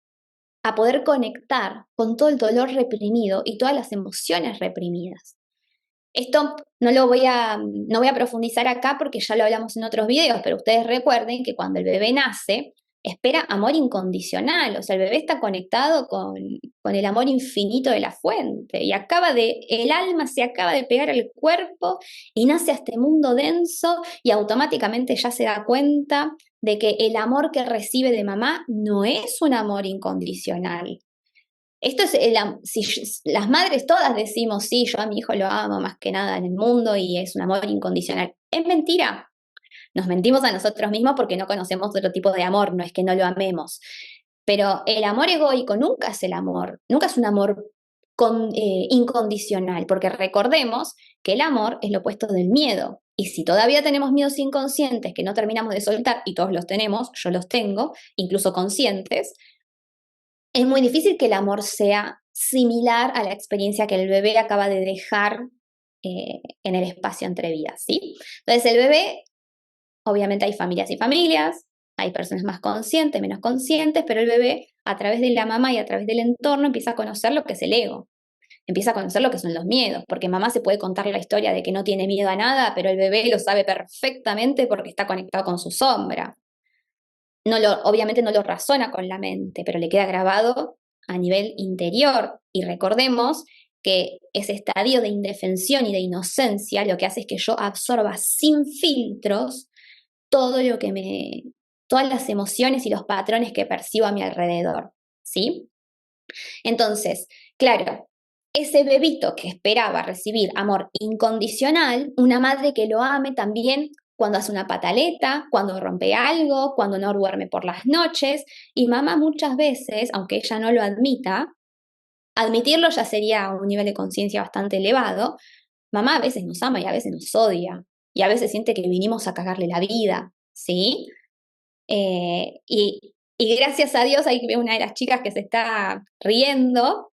a poder conectar con todo el dolor reprimido y todas las emociones reprimidas. Esto no voy a profundizar acá porque ya lo hablamos en otros videos, pero ustedes recuerden que cuando el bebé nace, espera amor incondicional, o sea, el bebé está conectado con el amor infinito de la fuente y el alma se acaba de pegar al cuerpo y nace a este mundo denso y automáticamente ya se da cuenta de que el amor que recibe de mamá no es un amor incondicional. Esto es si las madres todas decimos, sí, yo a mi hijo lo amo más que nada en el mundo y es un amor incondicional. Es mentira. Nos mentimos a nosotros mismos porque no conocemos otro tipo de amor, no es que no lo amemos. Pero el amor egoico nunca es el amor, nunca es un amor incondicional, porque recordemos que el amor es lo opuesto del miedo. Y si todavía tenemos miedos inconscientes que no terminamos de soltar, y todos los tenemos, yo los tengo, incluso conscientes, es muy difícil que el amor sea similar a la experiencia que el bebé acaba de dejar en el espacio entre vidas, ¿sí? Entonces el bebé, obviamente hay familias y familias, hay personas más conscientes, menos conscientes, pero el bebé a través de la mamá y a través del entorno empieza a conocer lo que es el ego, empieza a conocer lo que son los miedos, porque mamá se puede contar la historia de que no tiene miedo a nada, pero el bebé lo sabe perfectamente porque está conectado con su sombra. Obviamente no lo razona con la mente, pero le queda grabado a nivel interior. Y recordemos que ese estadio de indefensión y de inocencia lo que hace es que yo absorba sin filtros todo lo que todas las emociones y los patrones que percibo a mi alrededor, ¿sí? Entonces, claro, ese bebito que esperaba recibir amor incondicional, una madre que lo ame también cuando hace una pataleta, cuando rompe algo, cuando no duerme por las noches, y mamá muchas veces, aunque ella no lo admita, admitirlo ya sería un nivel de conciencia bastante elevado, mamá a veces nos ama y a veces nos odia, y a veces siente que vinimos a cagarle la vida, ¿sí? Y gracias a Dios, ahí veo una de las chicas que se está riendo,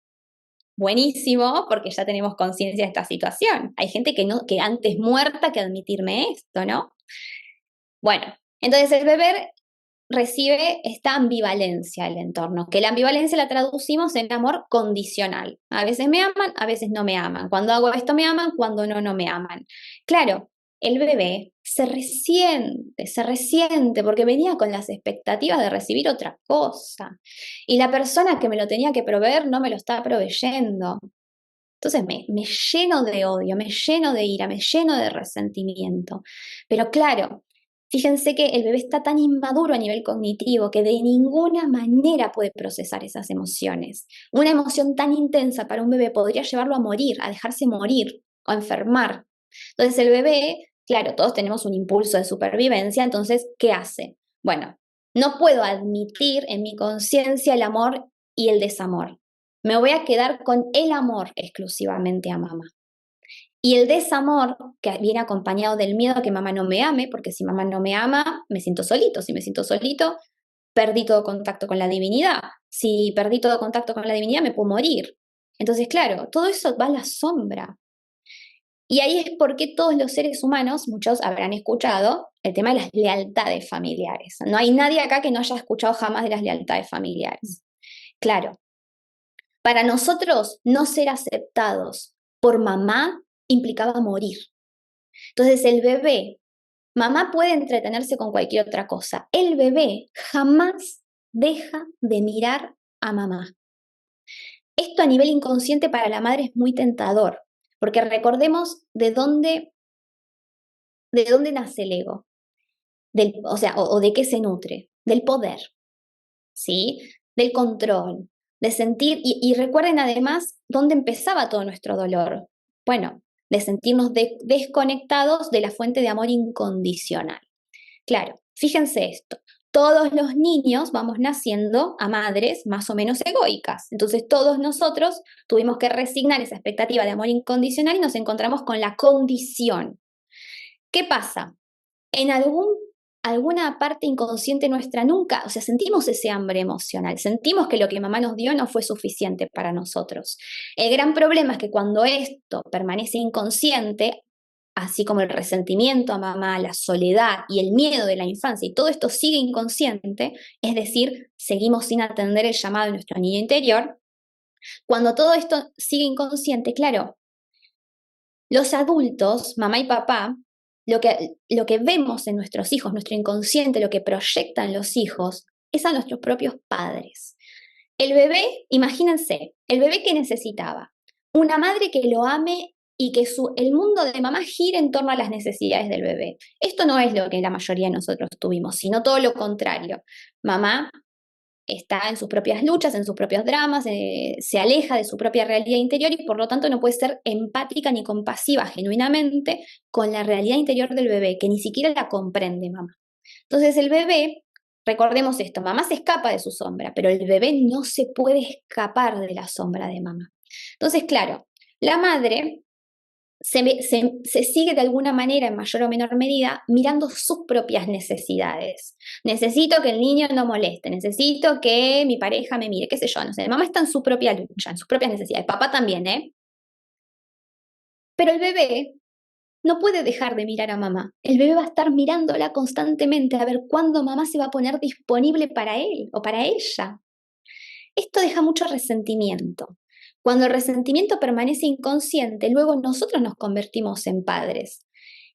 buenísimo, porque ya tenemos conciencia de esta situación. Hay gente que antes muerta que admitirme esto, ¿no? Bueno, entonces el bebé recibe esta ambivalencia del entorno, que la ambivalencia la traducimos en amor condicional. A veces me aman, a veces no me aman. Cuando hago esto me aman, cuando no, no me aman. Claro, el bebé se resiente, porque venía con las expectativas de recibir otra cosa. Y la persona que me lo tenía que proveer no me lo está proveyendo. Entonces me lleno de odio, me lleno de ira, me lleno de resentimiento. Pero claro, fíjense que el bebé está tan inmaduro a nivel cognitivo que de ninguna manera puede procesar esas emociones. Una emoción tan intensa para un bebé podría llevarlo a morir, a dejarse morir o a enfermar. Entonces el bebé, claro, todos tenemos un impulso de supervivencia, entonces, ¿qué hace? Bueno, no puedo admitir en mi conciencia el amor y el desamor. Me voy a quedar con el amor exclusivamente a mamá. Y el desamor, que viene acompañado del miedo a que mamá no me ame, porque si mamá no me ama, me siento solito. Si me siento solito, perdí todo contacto con la divinidad. Si perdí todo contacto con la divinidad, me puedo morir. Entonces, claro, todo eso va a la sombra. Y ahí es porque todos los seres humanos, muchos habrán escuchado el tema de las lealtades familiares. No hay nadie acá que no haya escuchado jamás de las lealtades familiares. Claro, para nosotros, no ser aceptados por mamá implicaba morir. Entonces, el bebé, mamá puede entretenerse con cualquier otra cosa. El bebé jamás deja de mirar a mamá. Esto a nivel inconsciente para la madre es muy tentador, porque recordemos de dónde nace el ego, o sea, o de qué se nutre, del poder, ¿sí? Del control, de sentir, y recuerden además dónde empezaba todo nuestro dolor. Bueno, de sentirnos desconectados de la fuente de amor incondicional. Claro, fíjense esto. Todos los niños vamos naciendo a madres más o menos egoicas. Entonces todos nosotros tuvimos que resignar esa expectativa de amor incondicional y nos encontramos con la condición. ¿Qué pasa? En alguna parte inconsciente nuestra nunca, o sea, sentimos ese hambre emocional, sentimos que lo que mamá nos dio no fue suficiente para nosotros. El gran problema es que cuando esto permanece inconsciente, así como el resentimiento a mamá, la soledad y el miedo de la infancia, y todo esto sigue inconsciente, es decir, seguimos sin atender el llamado de nuestro niño interior, cuando todo esto sigue inconsciente, claro, los adultos, mamá y papá, lo que vemos en nuestros hijos, nuestro inconsciente, lo que proyectan los hijos, es a nuestros propios padres. El bebé, imagínense, el bebé que necesitaba, una madre que lo ame y que el mundo de mamá gire en torno a las necesidades del bebé. Esto no es lo que la mayoría de nosotros tuvimos, sino todo lo contrario. Mamá está en sus propias luchas, en sus propios dramas, se aleja de su propia realidad interior y por lo tanto no puede ser empática ni compasiva genuinamente con la realidad interior del bebé, que ni siquiera la comprende mamá. Entonces el bebé, recordemos esto, mamá se escapa de su sombra, pero el bebé no se puede escapar de la sombra de mamá. Entonces, claro, la madre se sigue de alguna manera, en mayor o menor medida, mirando sus propias necesidades. Necesito que el niño no moleste, necesito que mi pareja me mire, qué sé yo, no sé. Mamá está en su propia lucha, en sus propias necesidades. Papá también, ¿eh? Pero el bebé no puede dejar de mirar a mamá. El bebé va a estar mirándola constantemente a ver cuándo mamá se va a poner disponible para él o para ella. Esto deja mucho resentimiento. Cuando el resentimiento permanece inconsciente, luego nosotros nos convertimos en padres.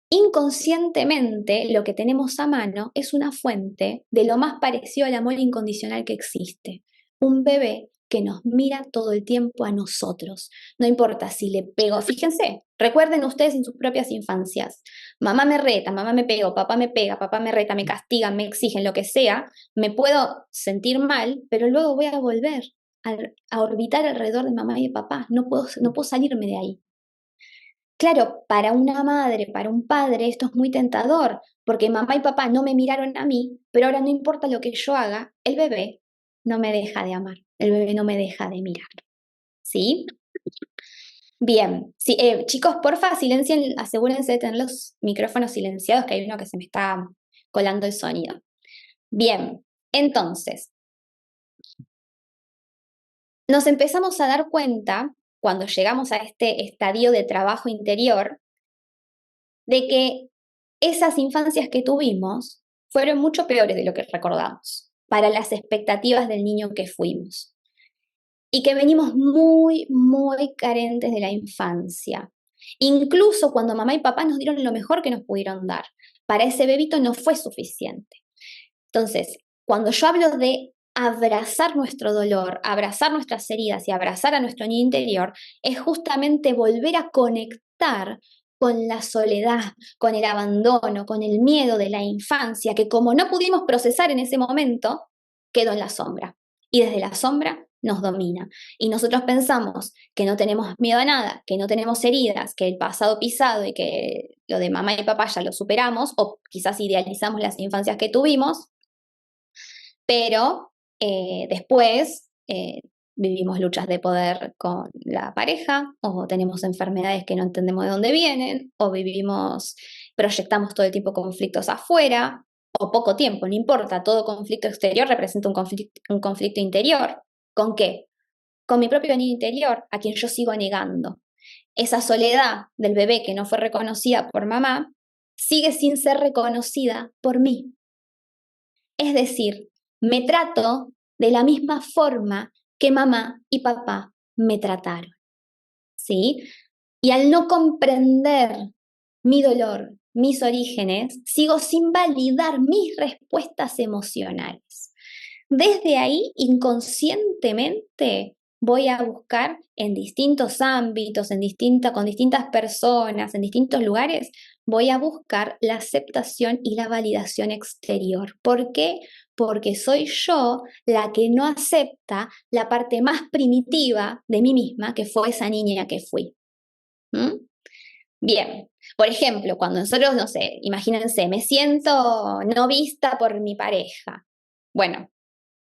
Inconscientemente, lo que tenemos a mano es una fuente de lo más parecido al amor incondicional que existe. Un bebé que nos mira todo el tiempo a nosotros. No importa si le pego. Fíjense, recuerden ustedes en sus propias infancias. Mamá me reta, mamá me pega, papá me reta, me castigan, me exigen, lo que sea. Me puedo sentir mal, pero luego voy a volver a orbitar alrededor de mamá y de papá. No puedo salirme de ahí. Claro, para una madre, para un padre, esto es muy tentador, porque mamá y papá no me miraron a mí, pero ahora no importa lo que yo haga, el bebé no me deja de amar, el bebé no me deja de mirar. ¿Sí? Bien. Sí, chicos, porfa, silencien, asegúrense de tener los micrófonos silenciados, que hay uno que se me está colando el sonido. Bien, entonces, nos empezamos a dar cuenta, cuando llegamos a este estadio de trabajo interior, de que esas infancias que tuvimos fueron mucho peores de lo que recordamos para las expectativas del niño que fuimos. Y que venimos muy, muy carentes de la infancia. Incluso cuando mamá y papá nos dieron lo mejor que nos pudieron dar, para ese bebito no fue suficiente. Entonces, cuando yo hablo de abrazar nuestro dolor, abrazar nuestras heridas y abrazar a nuestro niño interior, es justamente volver a conectar con la soledad, con el abandono, con el miedo de la infancia, que como no pudimos procesar en ese momento, quedó en la sombra. Y desde la sombra nos domina. Y nosotros pensamos que no tenemos miedo a nada, que no tenemos heridas, que el pasado pisado y que lo de mamá y papá ya lo superamos, o quizás idealizamos las infancias que tuvimos, pero después vivimos luchas de poder con la pareja, o tenemos enfermedades que no entendemos de dónde vienen, o proyectamos todo el tiempo conflictos afuera, o poco tiempo, no importa, todo conflicto exterior representa un conflicto interior. ¿Con qué? Con mi propio niño interior, a quien yo sigo negando. Esa soledad del bebé que no fue reconocida por mamá, sigue sin ser reconocida por mí. Es decir, me trato de la misma forma que mamá y papá me trataron, ¿sí? Y al no comprender mi dolor, mis orígenes, sigo sin validar mis respuestas emocionales. Desde ahí, inconscientemente, voy a buscar en distintos ámbitos, con distintas personas, en distintos lugares, voy a buscar la aceptación y la validación exterior. ¿Por qué? Porque soy yo la que no acepta la parte más primitiva de mí misma, que fue esa niña que fui. ¿Mm? Bien, por ejemplo, cuando nosotros, no sé, imagínense, me siento no vista por mi pareja. Bueno,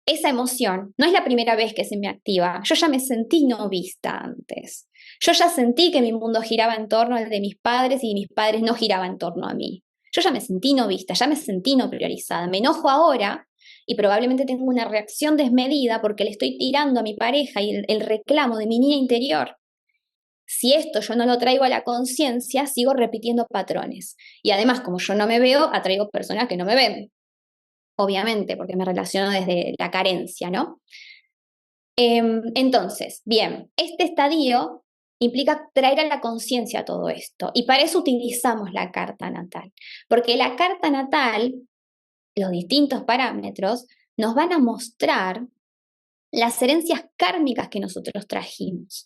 esa emoción no es la primera vez que se me activa. Yo ya me sentí no vista antes. Yo ya sentí que mi mundo giraba en torno al de mis padres y mis padres no giraban en torno a mí. Yo ya me sentí no vista, ya me sentí no priorizada. Me enojo ahora y probablemente tengo una reacción desmedida porque le estoy tirando a mi pareja y el reclamo de mi niña interior. Si esto yo no lo traigo a la conciencia, sigo repitiendo patrones. Y además, como yo no me veo, atraigo personas que no me ven. Obviamente, porque me relaciono desde la carencia, ¿no? Entonces, bien, este estadio implica traer a la conciencia todo esto. Y para eso utilizamos la carta natal. Porque la carta natal, los distintos parámetros, nos van a mostrar las herencias kármicas que nosotros trajimos.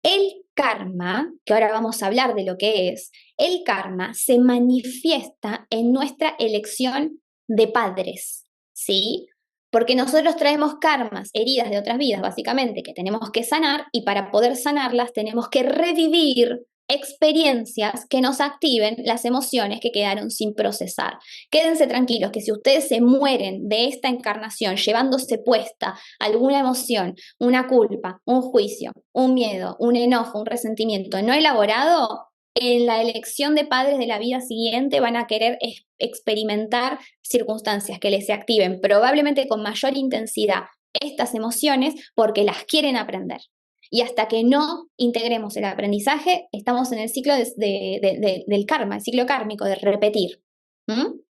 El karma, que ahora vamos a hablar de lo que es, el karma se manifiesta en nuestra elección de padres, ¿sí? Porque nosotros traemos karmas, heridas de otras vidas, básicamente, que tenemos que sanar, y para poder sanarlas tenemos que revivir experiencias que nos activen las emociones que quedaron sin procesar. Quédense tranquilos que si ustedes se mueren de esta encarnación llevándose puesta alguna emoción, una culpa, un juicio, un miedo, un enojo, un resentimiento no elaborado, en la elección de padres de la vida siguiente van a querer experimentar circunstancias que les activen probablemente con mayor intensidad estas emociones porque las quieren aprender. Y hasta que no integremos el aprendizaje, estamos en el ciclo del karma, el ciclo kármico, de repetir. ¿Mm?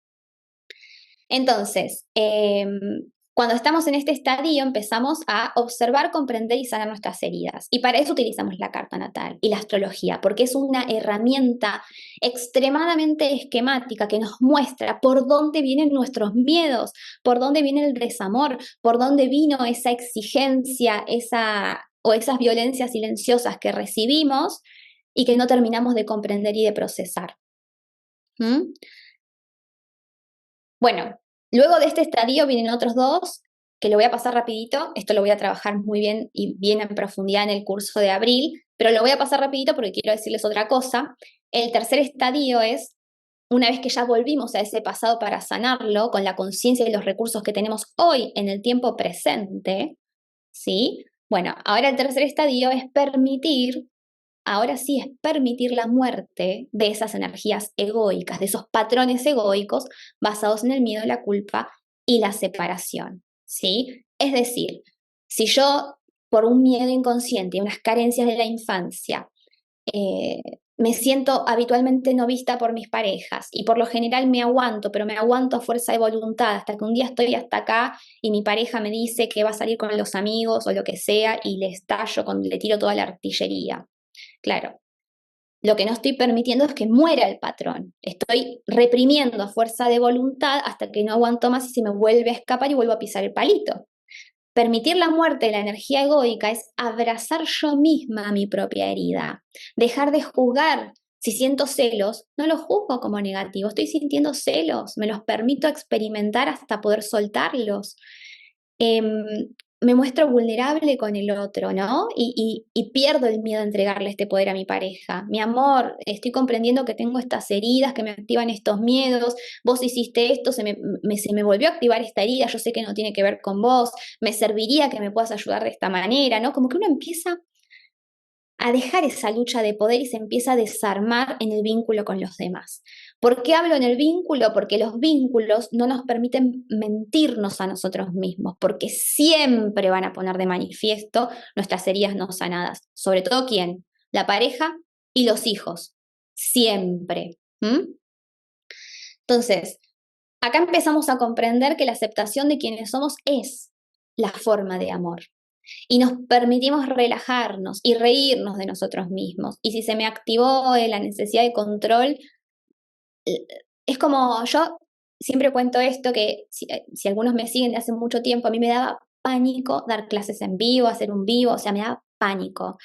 Entonces, cuando estamos en este estadio empezamos a observar, comprender y sanar nuestras heridas. Y para eso utilizamos la carta natal y la astrología, porque es una herramienta extremadamente esquemática que nos muestra por dónde vienen nuestros miedos, por dónde viene el desamor, por dónde vino esa exigencia, o esas violencias silenciosas que recibimos y que no terminamos de comprender y de procesar. ¿Mm? Bueno, luego de este estadio vienen otros dos, que lo voy a pasar rapidito, esto lo voy a trabajar muy bien y bien en profundidad en el curso de abril, pero lo voy a pasar rapidito porque quiero decirles otra cosa. El tercer estadio es, una vez que ya volvimos a ese pasado para sanarlo, con la conciencia y los recursos que tenemos hoy en el tiempo presente, ¿sí? Bueno, ahora el tercer estadio es permitir. Ahora sí es permitir la muerte de esas energías egoicas, de esos patrones egoicos basados en el miedo, la culpa y la separación, ¿sí? Es decir, si yo por un miedo inconsciente y unas carencias de la infancia me siento habitualmente no vista por mis parejas y por lo general me aguanto, pero me aguanto a fuerza de voluntad hasta que un día estoy hasta acá y mi pareja me dice que va a salir con los amigos o lo que sea y le estallo, le tiro toda la artillería. Claro, lo que no estoy permitiendo es que muera el patrón. Estoy reprimiendo a fuerza de voluntad hasta que no aguanto más y se me vuelve a escapar y vuelvo a pisar el palito. Permitir la muerte de la energía egoica es abrazar yo misma mi propia herida. Dejar de juzgar. Si siento celos, no los juzgo como negativo. Estoy sintiendo celos. Me los permito experimentar hasta poder soltarlos. Me muestro vulnerable con el otro, ¿no? Y pierdo el miedo a entregarle este poder a mi pareja. Mi amor, estoy comprendiendo que tengo estas heridas que me activan estos miedos. Vos hiciste esto, se me volvió a activar esta herida. Yo sé que no tiene que ver con vos. Me serviría que me puedas ayudar de esta manera, ¿no? Como que uno empieza a dejar esa lucha de poder y se empieza a desarmar en el vínculo con los demás. ¿Por qué hablo en el vínculo? Porque los vínculos no nos permiten mentirnos a nosotros mismos, porque siempre van a poner de manifiesto nuestras heridas no sanadas. Sobre todo, ¿quién? La pareja y los hijos. Siempre. Entonces, acá empezamos a comprender que la aceptación de quienes somos es la forma de amor. Y nos permitimos relajarnos y reírnos de nosotros mismos. Y si se me activó la necesidad de control, es como yo siempre cuento esto, que si algunos me siguen de hace mucho tiempo, a mí me daba pánico dar clases en vivo, hacer un vivo, o sea, me daba pánico.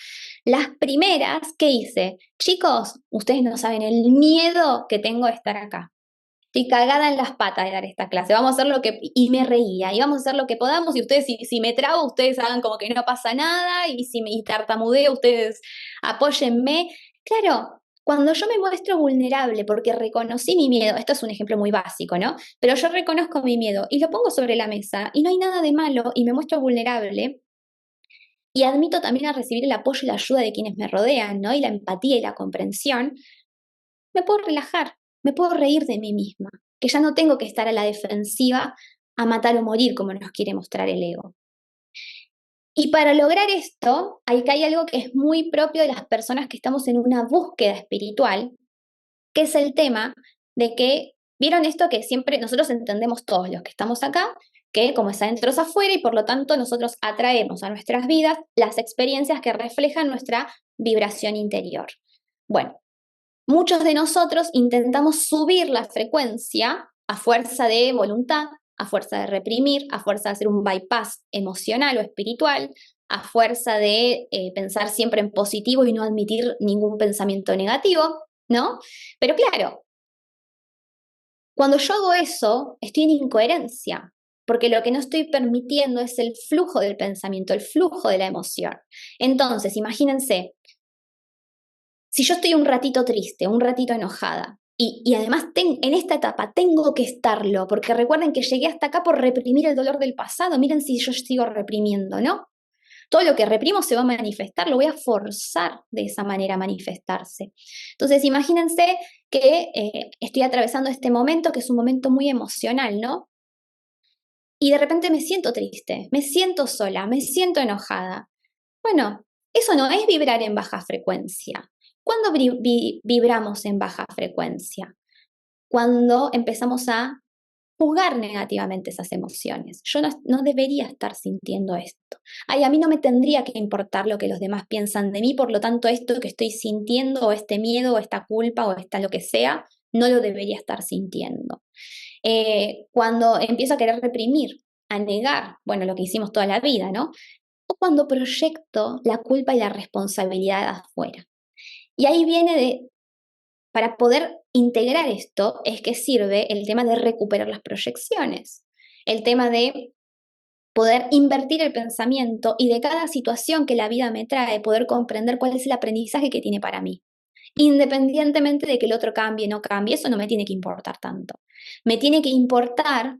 Las primeras que hice, chicos, ustedes no saben el miedo que tengo de estar acá. Estoy cagada en las patas de dar esta clase. Vamos a hacer lo que... Y me reía. Y vamos a hacer lo que podamos. Y ustedes, si me trago, ustedes hagan como que no pasa nada. Y si me tartamudeo, ustedes apóyenme. Claro, Cuando yo me muestro vulnerable porque reconocí mi miedo, esto es un ejemplo muy básico, ¿no? Pero yo reconozco mi miedo y lo pongo sobre la mesa y no hay nada de malo y me muestro vulnerable y admito también a recibir el apoyo y la ayuda de quienes me rodean, ¿no? Y la empatía y la comprensión, me puedo relajar, me puedo reír de mí misma, que ya no tengo que estar a la defensiva a matar o morir como nos quiere mostrar el ego. Y para lograr esto, hay algo que es muy propio de las personas que estamos en una búsqueda espiritual, que es el tema de que, ¿vieron esto que siempre nosotros entendemos todos los que estamos acá? Que como es adentro es afuera y por lo tanto nosotros atraemos a nuestras vidas las experiencias que reflejan nuestra vibración interior. Bueno, muchos de nosotros intentamos subir la frecuencia a fuerza de voluntad, a fuerza de reprimir, a fuerza de hacer un bypass emocional o espiritual, a fuerza de pensar siempre en positivo y no admitir ningún pensamiento negativo, ¿no? Pero claro, cuando yo hago eso, estoy en incoherencia, porque lo que no estoy permitiendo es el flujo del pensamiento, el flujo de la emoción. Entonces, imagínense, si yo estoy un ratito triste, un ratito enojada, y además en esta etapa tengo que estarlo, porque recuerden que llegué hasta acá por reprimir el dolor del pasado, miren si yo sigo reprimiendo, ¿no? Todo lo que reprimo se va a manifestar, lo voy a forzar de esa manera a manifestarse. Entonces, imagínense que estoy atravesando este momento, que es un momento muy emocional, ¿no? Y de repente me siento triste, me siento sola, me siento enojada. Bueno, eso no es vibrar en baja frecuencia. ¿Cuándo vibramos en baja frecuencia? Cuando empezamos a juzgar negativamente esas emociones. Yo no debería estar sintiendo esto. Ay, a mí no me tendría que importar lo que los demás piensan de mí, por lo tanto esto que estoy sintiendo, o este miedo, o esta culpa, o esta lo que sea, no lo debería estar sintiendo. Cuando empiezo a querer reprimir, a negar, bueno, lo que hicimos toda la vida, ¿no? O cuando proyecto la culpa y la responsabilidad afuera. Y ahí viene para poder integrar esto, es que sirve el tema de recuperar las proyecciones, el tema de poder invertir el pensamiento y de cada situación que la vida me trae, poder comprender cuál es el aprendizaje que tiene para mí. Independientemente de que el otro cambie, no cambie, eso no me tiene que importar tanto. Me tiene que importar,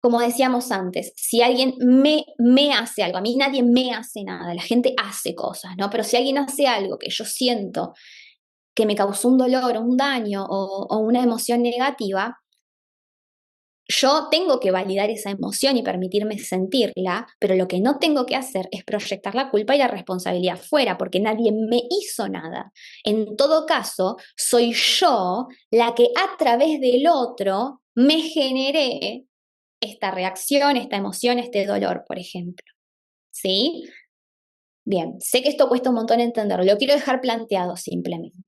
como decíamos antes, si alguien me hace algo, a mí nadie me hace nada, la gente hace cosas, ¿no? Pero si alguien hace algo que yo siento que me causó un dolor o un daño o una emoción negativa, yo tengo que validar esa emoción y permitirme sentirla, pero lo que no tengo que hacer es proyectar la culpa y la responsabilidad fuera, porque nadie me hizo nada. En todo caso, soy yo la que a través del otro me generé esta reacción, esta emoción, este dolor, por ejemplo. ¿Sí? Bien, sé que esto cuesta un montón entenderlo, lo quiero dejar planteado simplemente.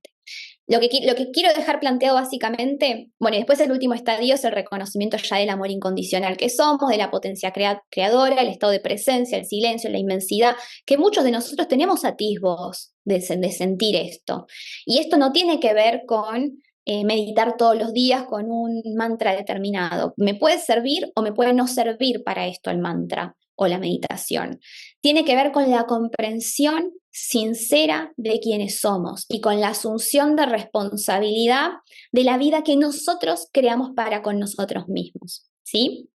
Lo que quiero dejar planteado básicamente, bueno, y después el último estadio es el reconocimiento ya del amor incondicional que somos, de la potencia creadora, el estado de presencia, el silencio, la inmensidad, que muchos de nosotros tenemos atisbos de sentir esto. Y esto no tiene que ver con meditar todos los días con un mantra determinado. Me puede servir o me puede no servir para esto el mantra o la meditación. Tiene que ver con la comprensión sincera de quienes somos y con la asunción de responsabilidad de la vida que nosotros creamos para con nosotros mismos, ¿sí?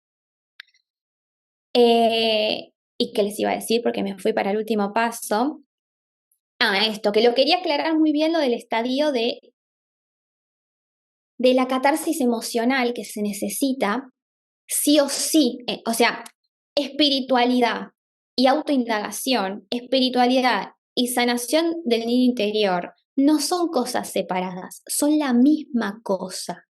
¿Y qué les iba a decir? Porque me fui para el último paso. Esto, que lo quería aclarar muy bien lo del estadio de la catarsis emocional que se necesita, sí o sí, o sea, espiritualidad y autoindagación, espiritualidad y sanación del niño interior no son cosas separadas, son la misma cosa.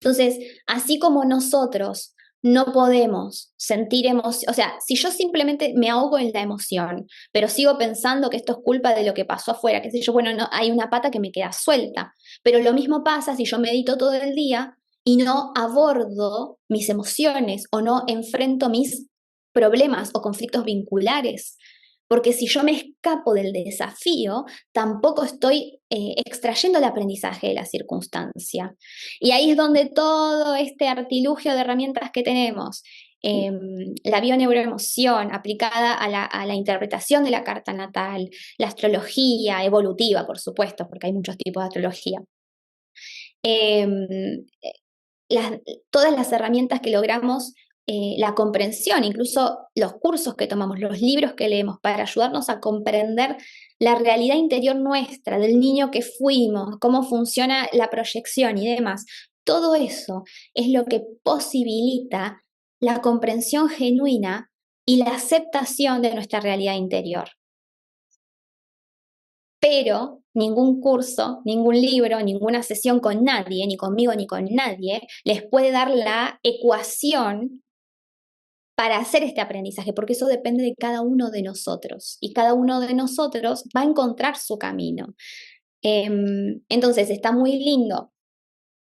Entonces, así como nosotros no podemos sentir emoción, o sea, si yo simplemente me ahogo en la emoción, pero sigo pensando que esto es culpa de lo que pasó afuera, qué sé yo, bueno, no, hay una pata que me queda suelta, pero lo mismo pasa si yo medito todo el día y no abordo mis emociones o no enfrento mis problemas o conflictos vinculares. Porque si yo me escapo del desafío, tampoco estoy extrayendo el aprendizaje de la circunstancia. Y ahí es donde todo este artilugio de herramientas que tenemos, la bioneuroemoción aplicada a la interpretación de la carta natal, la astrología evolutiva, por supuesto, porque hay muchos tipos de astrología, em, las- todas las herramientas que logramos, la comprensión, incluso los cursos que tomamos, los libros que leemos para ayudarnos a comprender la realidad interior nuestra, del niño que fuimos, cómo funciona la proyección y demás. Todo eso es lo que posibilita la comprensión genuina y la aceptación de nuestra realidad interior. Pero ningún curso, ningún libro, ninguna sesión con nadie, ni conmigo ni con nadie, les puede dar la ecuación para hacer este aprendizaje, porque eso depende de cada uno de nosotros y cada uno de nosotros va a encontrar su camino. Entonces está muy lindo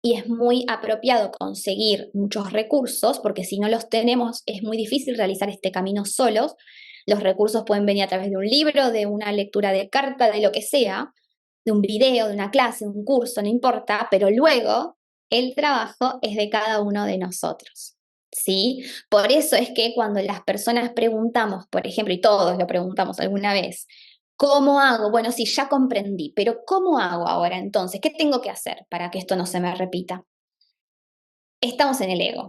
y es muy apropiado conseguir muchos recursos, porque si no los tenemos es muy difícil realizar este camino solos. Los recursos pueden venir a través de un libro, de una lectura de carta, de lo que sea, de un video, de una clase, un curso, no importa, pero luego el trabajo es de cada uno de nosotros. ¿Sí? Por eso es que cuando las personas preguntamos, por ejemplo, y todos lo preguntamos alguna vez, ¿cómo hago? Bueno, sí, ya comprendí, pero ¿cómo hago ahora entonces? ¿Qué tengo que hacer para que esto no se me repita? Estamos en el ego.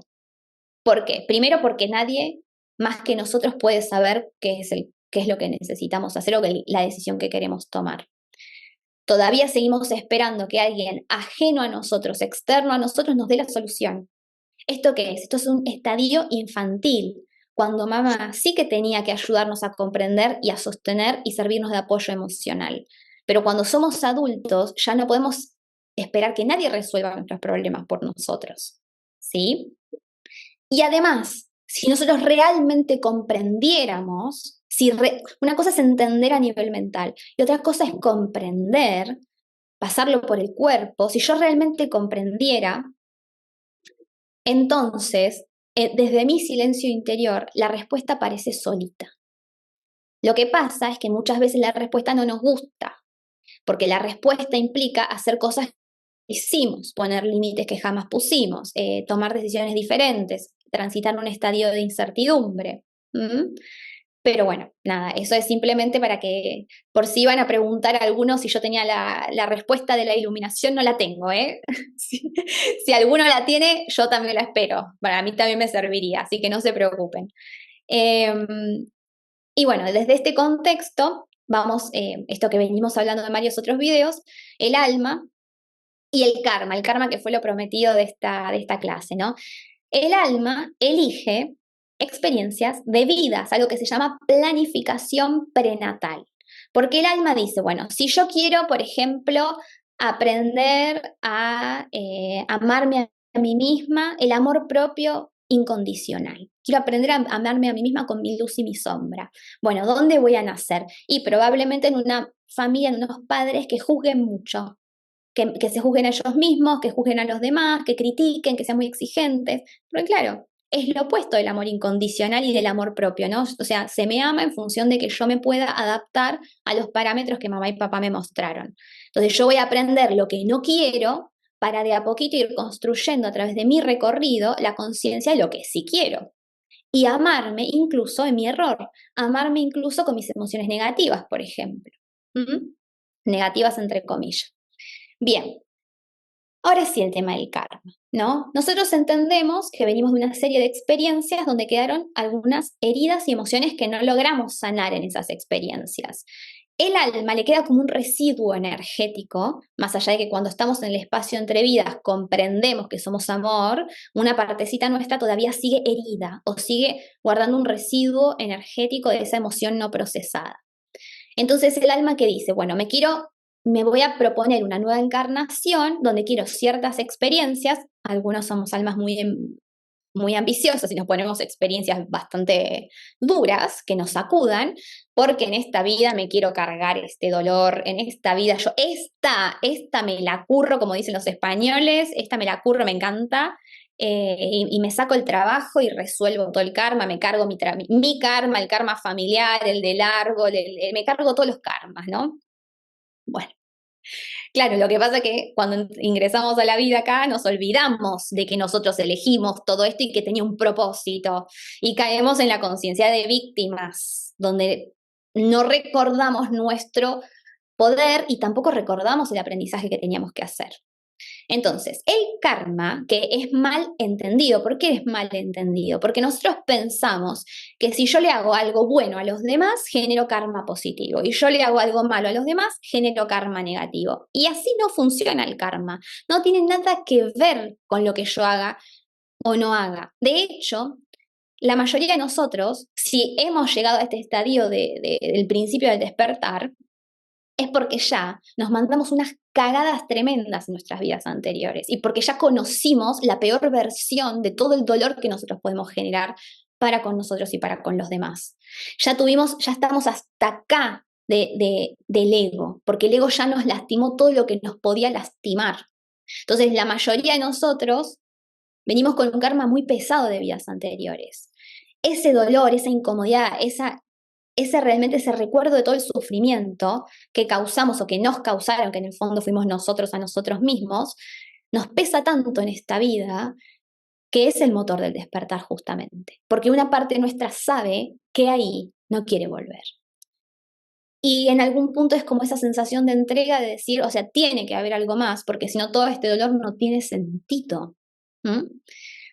¿Por qué? Primero porque nadie más que nosotros puede saber qué es lo que necesitamos hacer o la decisión que queremos tomar. Todavía seguimos esperando que alguien ajeno a nosotros, externo a nosotros, nos dé la solución. ¿Esto qué es? Esto es un estadio infantil, cuando mamá sí que tenía que ayudarnos a comprender y a sostener y servirnos de apoyo emocional. Pero cuando somos adultos ya no podemos esperar que nadie resuelva nuestros problemas por nosotros. ¿Sí? Y además, si nosotros realmente comprendiéramos, una cosa es entender a nivel mental y otra cosa es comprender, pasarlo por el cuerpo, si yo realmente comprendiera, entonces, desde mi silencio interior, la respuesta aparece solita. Lo que pasa es que muchas veces la respuesta no nos gusta, porque la respuesta implica hacer cosas que hicimos, poner límites que jamás pusimos, tomar decisiones diferentes, transitar un estadio de incertidumbre. ¿Mm? Pero bueno, nada, eso es simplemente para que, por si iban a preguntar a algunos si yo tenía la respuesta de la iluminación, no la tengo, ¿eh? Si alguno la tiene, yo también la espero. Para mí también me serviría, así que no se preocupen. Em, y bueno, desde este contexto, vamos, esto que venimos hablando de varios otros videos, el alma y el karma que fue lo prometido de esta clase, ¿no? El alma elige experiencias de vidas, algo que se llama planificación prenatal. Porque el alma dice, bueno, si yo quiero, por ejemplo, aprender a amarme a mí misma, el amor propio incondicional. Quiero aprender a amarme a mí misma con mi luz y mi sombra. Bueno, ¿dónde voy a nacer? Y probablemente en una familia, en unos padres que juzguen mucho, que se juzguen a ellos mismos, que juzguen a los demás, que critiquen, que sean muy exigentes. Pero claro, es lo opuesto del amor incondicional y del amor propio, ¿no? O sea, se me ama en función de que yo me pueda adaptar a los parámetros que mamá y papá me mostraron. Entonces yo voy a aprender lo que no quiero para de a poquito ir construyendo a través de mi recorrido la conciencia de lo que sí quiero. Y amarme incluso en mi error, amarme incluso con mis emociones negativas, por ejemplo. ¿Mm? Negativas entre comillas. Bien, ahora sí el tema del karma, ¿no? Nosotros entendemos que venimos de una serie de experiencias donde quedaron algunas heridas y emociones que no logramos sanar en esas experiencias. El alma le queda como un residuo energético, más allá de que cuando estamos en el espacio entre vidas comprendemos que somos amor, una partecita nuestra todavía sigue herida o sigue guardando un residuo energético de esa emoción no procesada. Entonces el alma que dice, bueno, me voy a proponer una nueva encarnación donde quiero ciertas experiencias, algunos somos almas muy ambiciosas y nos ponemos experiencias bastante duras que nos sacudan, porque en esta vida me quiero cargar este dolor, en esta vida esta me la curro, como dicen los españoles, esta me la curro, me encanta, y me saco el trabajo y resuelvo todo el karma, me cargo mi karma, el karma familiar, el del árbol, me cargo todos los karmas, ¿no? Bueno, claro, lo que pasa es que cuando ingresamos a la vida acá nos olvidamos de que nosotros elegimos todo esto y que tenía un propósito y caemos en la conciencia de víctimas, donde no recordamos nuestro poder y tampoco recordamos el aprendizaje que teníamos que hacer. Entonces, el karma, que es mal entendido, ¿por qué es mal entendido? Porque nosotros pensamos que si yo le hago algo bueno a los demás, genero karma positivo, y yo le hago algo malo a los demás, genero karma negativo. Y así no funciona el karma, no tiene nada que ver con lo que yo haga o no haga. De hecho, la mayoría de nosotros, si hemos llegado a este estadio del principio del despertar, es porque ya nos mandamos unas cagadas tremendas en nuestras vidas anteriores y porque ya conocimos la peor versión de todo el dolor que nosotros podemos generar para con nosotros y para con los demás. Ya estamos hasta acá del ego, porque el ego ya nos lastimó todo lo que nos podía lastimar. Entonces, la mayoría de nosotros venimos con un karma muy pesado de vidas anteriores. Ese dolor, esa incomodidad, ese recuerdo de todo el sufrimiento que causamos o que nos causaron, que en el fondo fuimos nosotros a nosotros mismos, nos pesa tanto en esta vida que es el motor del despertar justamente. Porque una parte nuestra sabe que ahí no quiere volver. Y en algún punto es como esa sensación de entrega de decir, o sea, tiene que haber algo más, porque si no todo este dolor no tiene sentido. ¿Mm?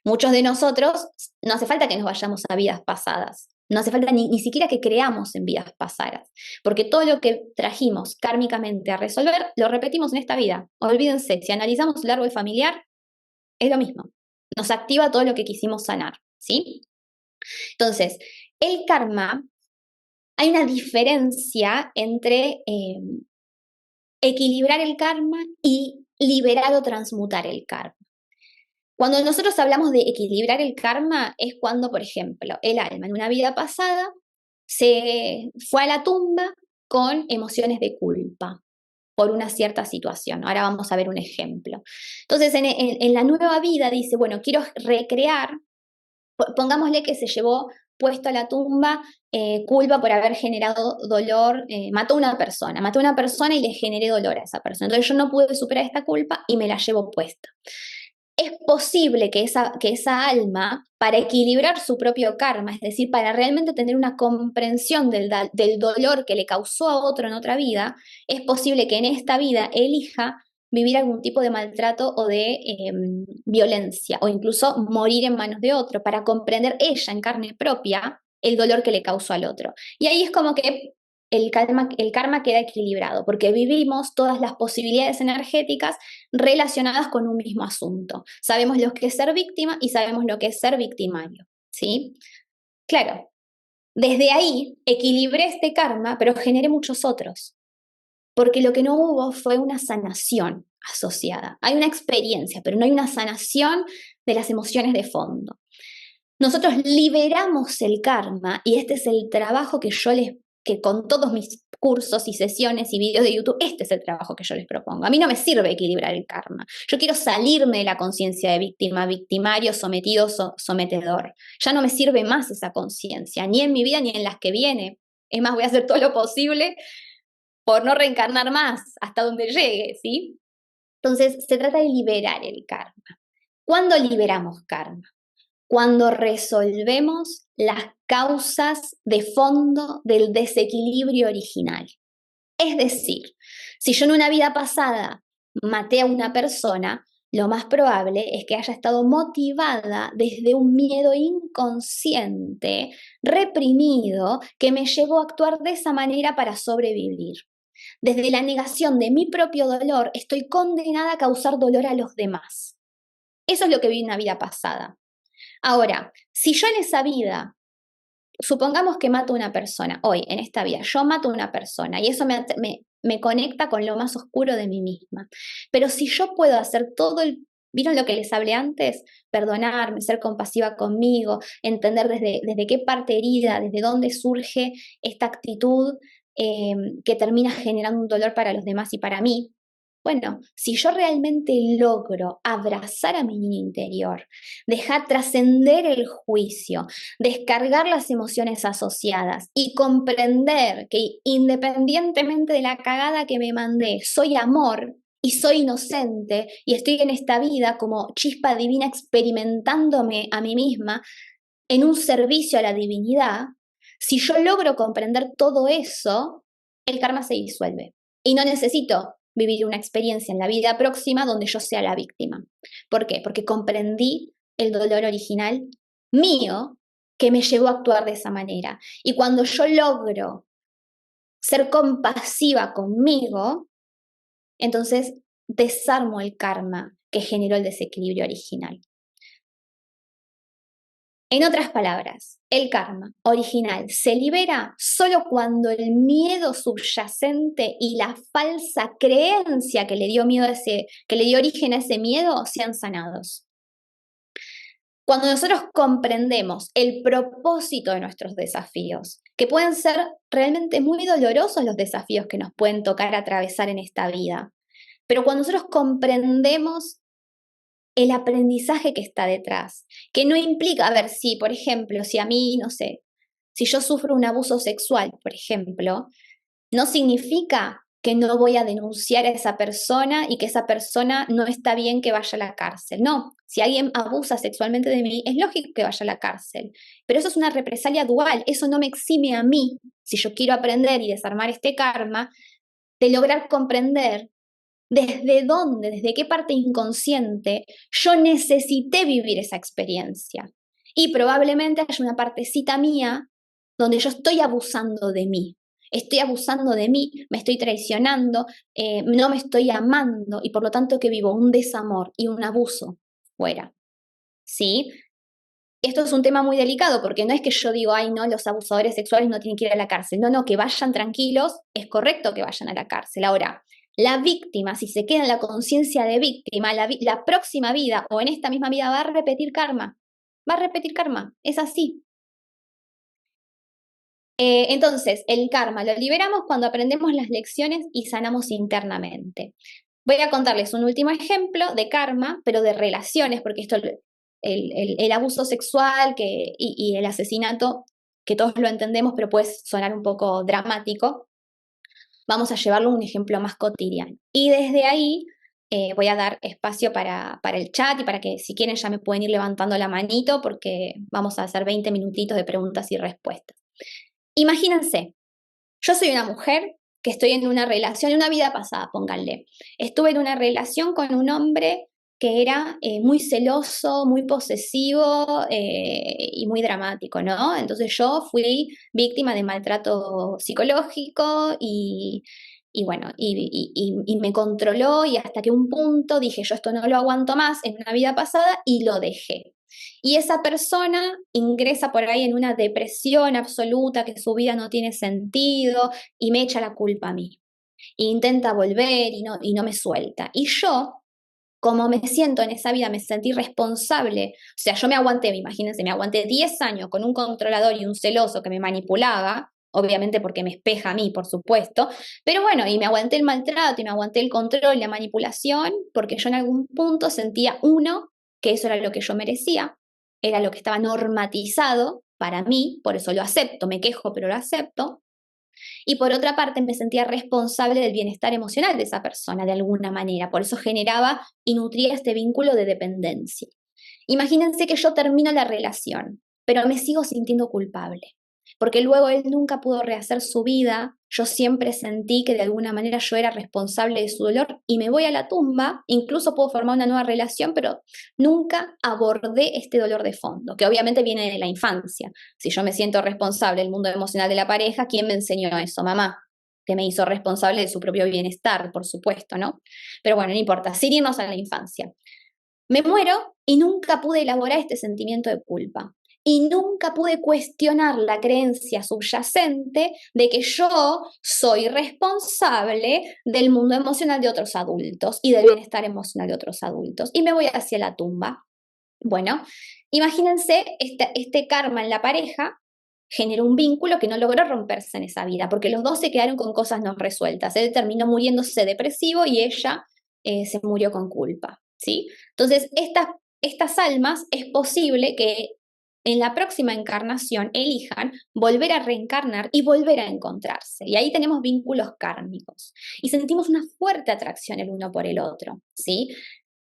Muchos de nosotros, no hace falta que nos vayamos a vidas pasadas, no hace falta ni siquiera que creamos en vidas pasadas, porque todo lo que trajimos kármicamente a resolver, lo repetimos en esta vida. Olvídense, si analizamos el árbol familiar, es lo mismo. Nos activa todo lo que quisimos sanar, ¿sí? Entonces, el karma, hay una diferencia entre equilibrar el karma y liberar o transmutar el karma. Cuando nosotros hablamos de equilibrar el karma es cuando, por ejemplo, el alma en una vida pasada se fue a la tumba con emociones de culpa por una cierta situación. Ahora vamos a ver un ejemplo. Entonces, en la nueva vida dice, bueno, quiero recrear, pongámosle que se llevó puesto a la tumba culpa por haber generado dolor, mató a una persona y le generé dolor a esa persona. Entonces yo no pude superar esta culpa y me la llevo puesta. Es posible que esa alma, para equilibrar su propio karma, es decir, para realmente tener una comprensión del dolor que le causó a otro en otra vida, es posible que en esta vida elija vivir algún tipo de maltrato o de violencia, o incluso morir en manos de otro, para comprender ella en carne propia el dolor que le causó al otro. Y ahí es como que el karma queda equilibrado, porque vivimos todas las posibilidades energéticas relacionadas con un mismo asunto. Sabemos lo que es ser víctima y sabemos lo que es ser victimario, ¿sí? Claro, desde ahí equilibré este karma, pero generé muchos otros, porque lo que no hubo fue una sanación asociada. Hay una experiencia, pero no hay una sanación de las emociones de fondo. Nosotros liberamos el karma y este es el trabajo que con todos mis cursos y sesiones y videos de YouTube, este es el trabajo que yo les propongo. A mí no me sirve equilibrar el karma. Yo quiero salirme de la conciencia de víctima, victimario, sometido, sometedor. Ya no me sirve más esa conciencia, ni en mi vida ni en las que viene. Es más, voy a hacer todo lo posible por no reencarnar más hasta donde llegue, ¿sí? Entonces, se trata de liberar el karma. ¿Cuándo liberamos karma? Cuando resolvemos las causas de fondo del desequilibrio original. Es decir, si yo en una vida pasada maté a una persona, lo más probable es que haya estado motivada desde un miedo inconsciente, reprimido, que me llevó a actuar de esa manera para sobrevivir. Desde la negación de mi propio dolor, estoy condenada a causar dolor a los demás. Eso es lo que vi en una vida pasada. Ahora, si yo en esa vida, supongamos que mato a una persona, hoy, en esta vida, yo mato a una persona y eso me conecta con lo más oscuro de mí misma. Pero si yo puedo hacer ¿vieron lo que les hablé antes? Perdonarme, ser compasiva conmigo, entender desde qué parte herida, desde dónde surge esta actitud que termina generando un dolor para los demás y para mí. Bueno, si yo realmente logro abrazar a mi niño interior, dejar trascender el juicio, descargar las emociones asociadas y comprender que independientemente de la cagada que me mandé, soy amor y soy inocente y estoy en esta vida como chispa divina experimentándome a mí misma en un servicio a la divinidad, si yo logro comprender todo eso, el karma se disuelve. Y no necesito vivir una experiencia en la vida próxima donde yo sea la víctima. ¿Por qué? Porque comprendí el dolor original mío que me llevó a actuar de esa manera. Y cuando yo logro ser compasiva conmigo, entonces desarmo el karma que generó el desequilibrio original. En otras palabras, el karma original se libera solo cuando el miedo subyacente y la falsa creencia que le dio que le dio origen a ese miedo sean sanados. Cuando nosotros comprendemos el propósito de nuestros desafíos, que pueden ser realmente muy dolorosos los desafíos que nos pueden tocar atravesar en esta vida, pero cuando nosotros comprendemos el aprendizaje que está detrás, que no implica, a ver, si, por ejemplo, si a mí, no sé, si yo sufro un abuso sexual, por ejemplo, no significa que no voy a denunciar a esa persona y que esa persona no está bien que vaya a la cárcel. No, si alguien abusa sexualmente de mí, es lógico que vaya a la cárcel. Pero eso es una represalia dual, eso no me exime a mí, si yo quiero aprender y desarmar este karma, de lograr comprender desde dónde, desde qué parte inconsciente yo necesité vivir esa experiencia. Y probablemente haya una partecita mía donde yo estoy abusando de mí. Estoy abusando de mí, me estoy traicionando, no me estoy amando y por lo tanto que vivo un desamor y un abuso fuera. ¿Sí? Esto es un tema muy delicado porque no es que yo digo, ay, no, los abusadores sexuales no tienen que ir a la cárcel. No, no, que vayan tranquilos, es correcto que vayan a la cárcel. Ahora, la víctima, si se queda en la conciencia de víctima, la próxima vida o en esta misma vida va a repetir karma. Va a repetir karma, es así. Entonces, el karma lo liberamos cuando aprendemos las lecciones y sanamos internamente. Voy a contarles un último ejemplo de karma, pero de relaciones, porque esto, el abuso sexual y el asesinato, que todos lo entendemos, pero puede sonar un poco dramático, vamos a llevarlo a un ejemplo más cotidiano. Y desde ahí voy a dar espacio para el chat y para que si quieren ya me pueden ir levantando la manito porque vamos a hacer 20 minutitos de preguntas y respuestas. Imagínense, yo soy una mujer que estoy en una relación, en una vida pasada, pónganle. Estuve en una relación con un hombre que era muy celoso, muy posesivo y muy dramático, ¿no? Entonces yo fui víctima de maltrato psicológico y bueno, y me controló y hasta que un punto dije, yo esto no lo aguanto más en una vida pasada y lo dejé. Y esa persona ingresa por ahí en una depresión absoluta, que su vida no tiene sentido y me echa la culpa a mí. E intenta volver y no me suelta. Y yo, como me siento en esa vida, me sentí responsable. O sea, yo me aguanté, imagínense, me aguanté 10 años con un controlador y un celoso que me manipulaba, obviamente porque me espeja a mí, por supuesto, pero bueno, y me aguanté el maltrato y me aguanté el control y la manipulación, porque yo en algún punto sentía, uno, que eso era lo que yo merecía, era lo que estaba normatizado para mí, por eso lo acepto, me quejo, pero lo acepto. Y por otra parte, me sentía responsable del bienestar emocional de esa persona de alguna manera. Por eso generaba y nutría este vínculo de dependencia. Imagínense que yo termino la relación, pero me sigo sintiendo culpable. Porque luego él nunca pudo rehacer su vida, yo siempre sentí que de alguna manera yo era responsable de su dolor y me voy a la tumba, incluso puedo formar una nueva relación, pero nunca abordé este dolor de fondo, que obviamente viene de la infancia. Si yo me siento responsable del mundo emocional de la pareja, ¿quién me enseñó eso? Mamá, que me hizo responsable de su propio bienestar, por supuesto, ¿no? Pero bueno, no importa, sin irnos a la infancia. Me muero y nunca pude elaborar este sentimiento de culpa. Y nunca pude cuestionar la creencia subyacente de que yo soy responsable del mundo emocional de otros adultos y del bienestar emocional de otros adultos. Y me voy hacia la tumba. Bueno, imagínense este karma en la pareja generó un vínculo que no logró romperse en esa vida, porque los dos se quedaron con cosas no resueltas. Él terminó muriéndose depresivo y ella se murió con culpa. ¿Sí? Entonces, estas almas es posible que en la próxima encarnación elijan volver a reencarnar y volver a encontrarse. Y ahí tenemos vínculos kármicos. Y sentimos una fuerte atracción el uno por el otro, ¿sí?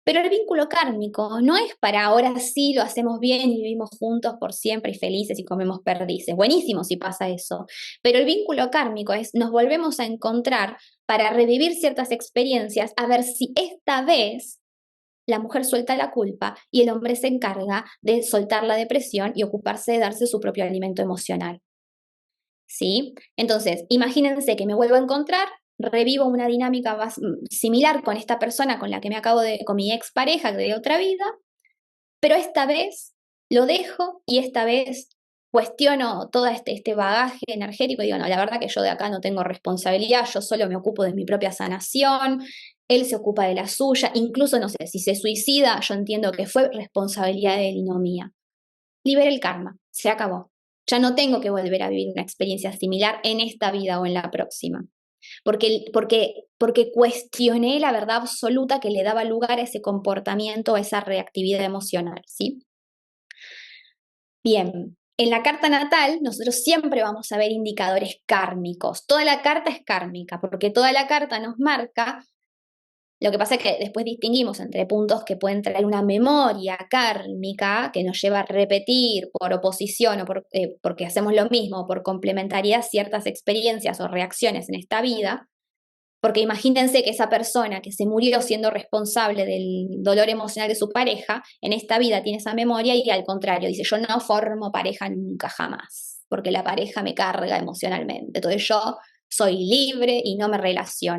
Pero el vínculo kármico no es para ahora sí lo hacemos bien y vivimos juntos por siempre y felices y comemos perdices. Buenísimo si pasa eso. Pero el vínculo kármico es nos volvemos a encontrar para revivir ciertas experiencias, a ver si esta vez la mujer suelta la culpa y el hombre se encarga de soltar la depresión y ocuparse de darse su propio alimento emocional. ¿Sí? Entonces, imagínense que me vuelvo a encontrar, revivo una dinámica similar con esta persona con la que me acabo de, con mi expareja de otra vida, pero esta vez lo dejo y esta vez cuestiono todo este bagaje energético y digo, no, la verdad que yo de acá no tengo responsabilidad, yo solo me ocupo de mi propia sanación, él se ocupa de la suya, incluso, no sé, si se suicida, yo entiendo que fue responsabilidad de él y no mía. Liberé el karma, se acabó. Ya no tengo que volver a vivir una experiencia similar en esta vida o en la próxima. Porque cuestioné la verdad absoluta que le daba lugar a ese comportamiento, a esa reactividad emocional, ¿sí? Bien, en la carta natal nosotros siempre vamos a ver indicadores kármicos. Toda la carta es kármica, porque toda la carta nos marca. Lo que pasa es que después distinguimos entre puntos que pueden traer una memoria kármica que nos lleva a repetir por oposición o porque hacemos lo mismo, por complementariedad ciertas experiencias o reacciones en esta vida. Porque imagínense que esa persona que se murió siendo responsable del dolor emocional de su pareja, en esta vida tiene esa memoria y al contrario, dice, yo no formo pareja nunca jamás, porque la pareja me carga emocionalmente. Entonces yo soy libre y no me relaciono.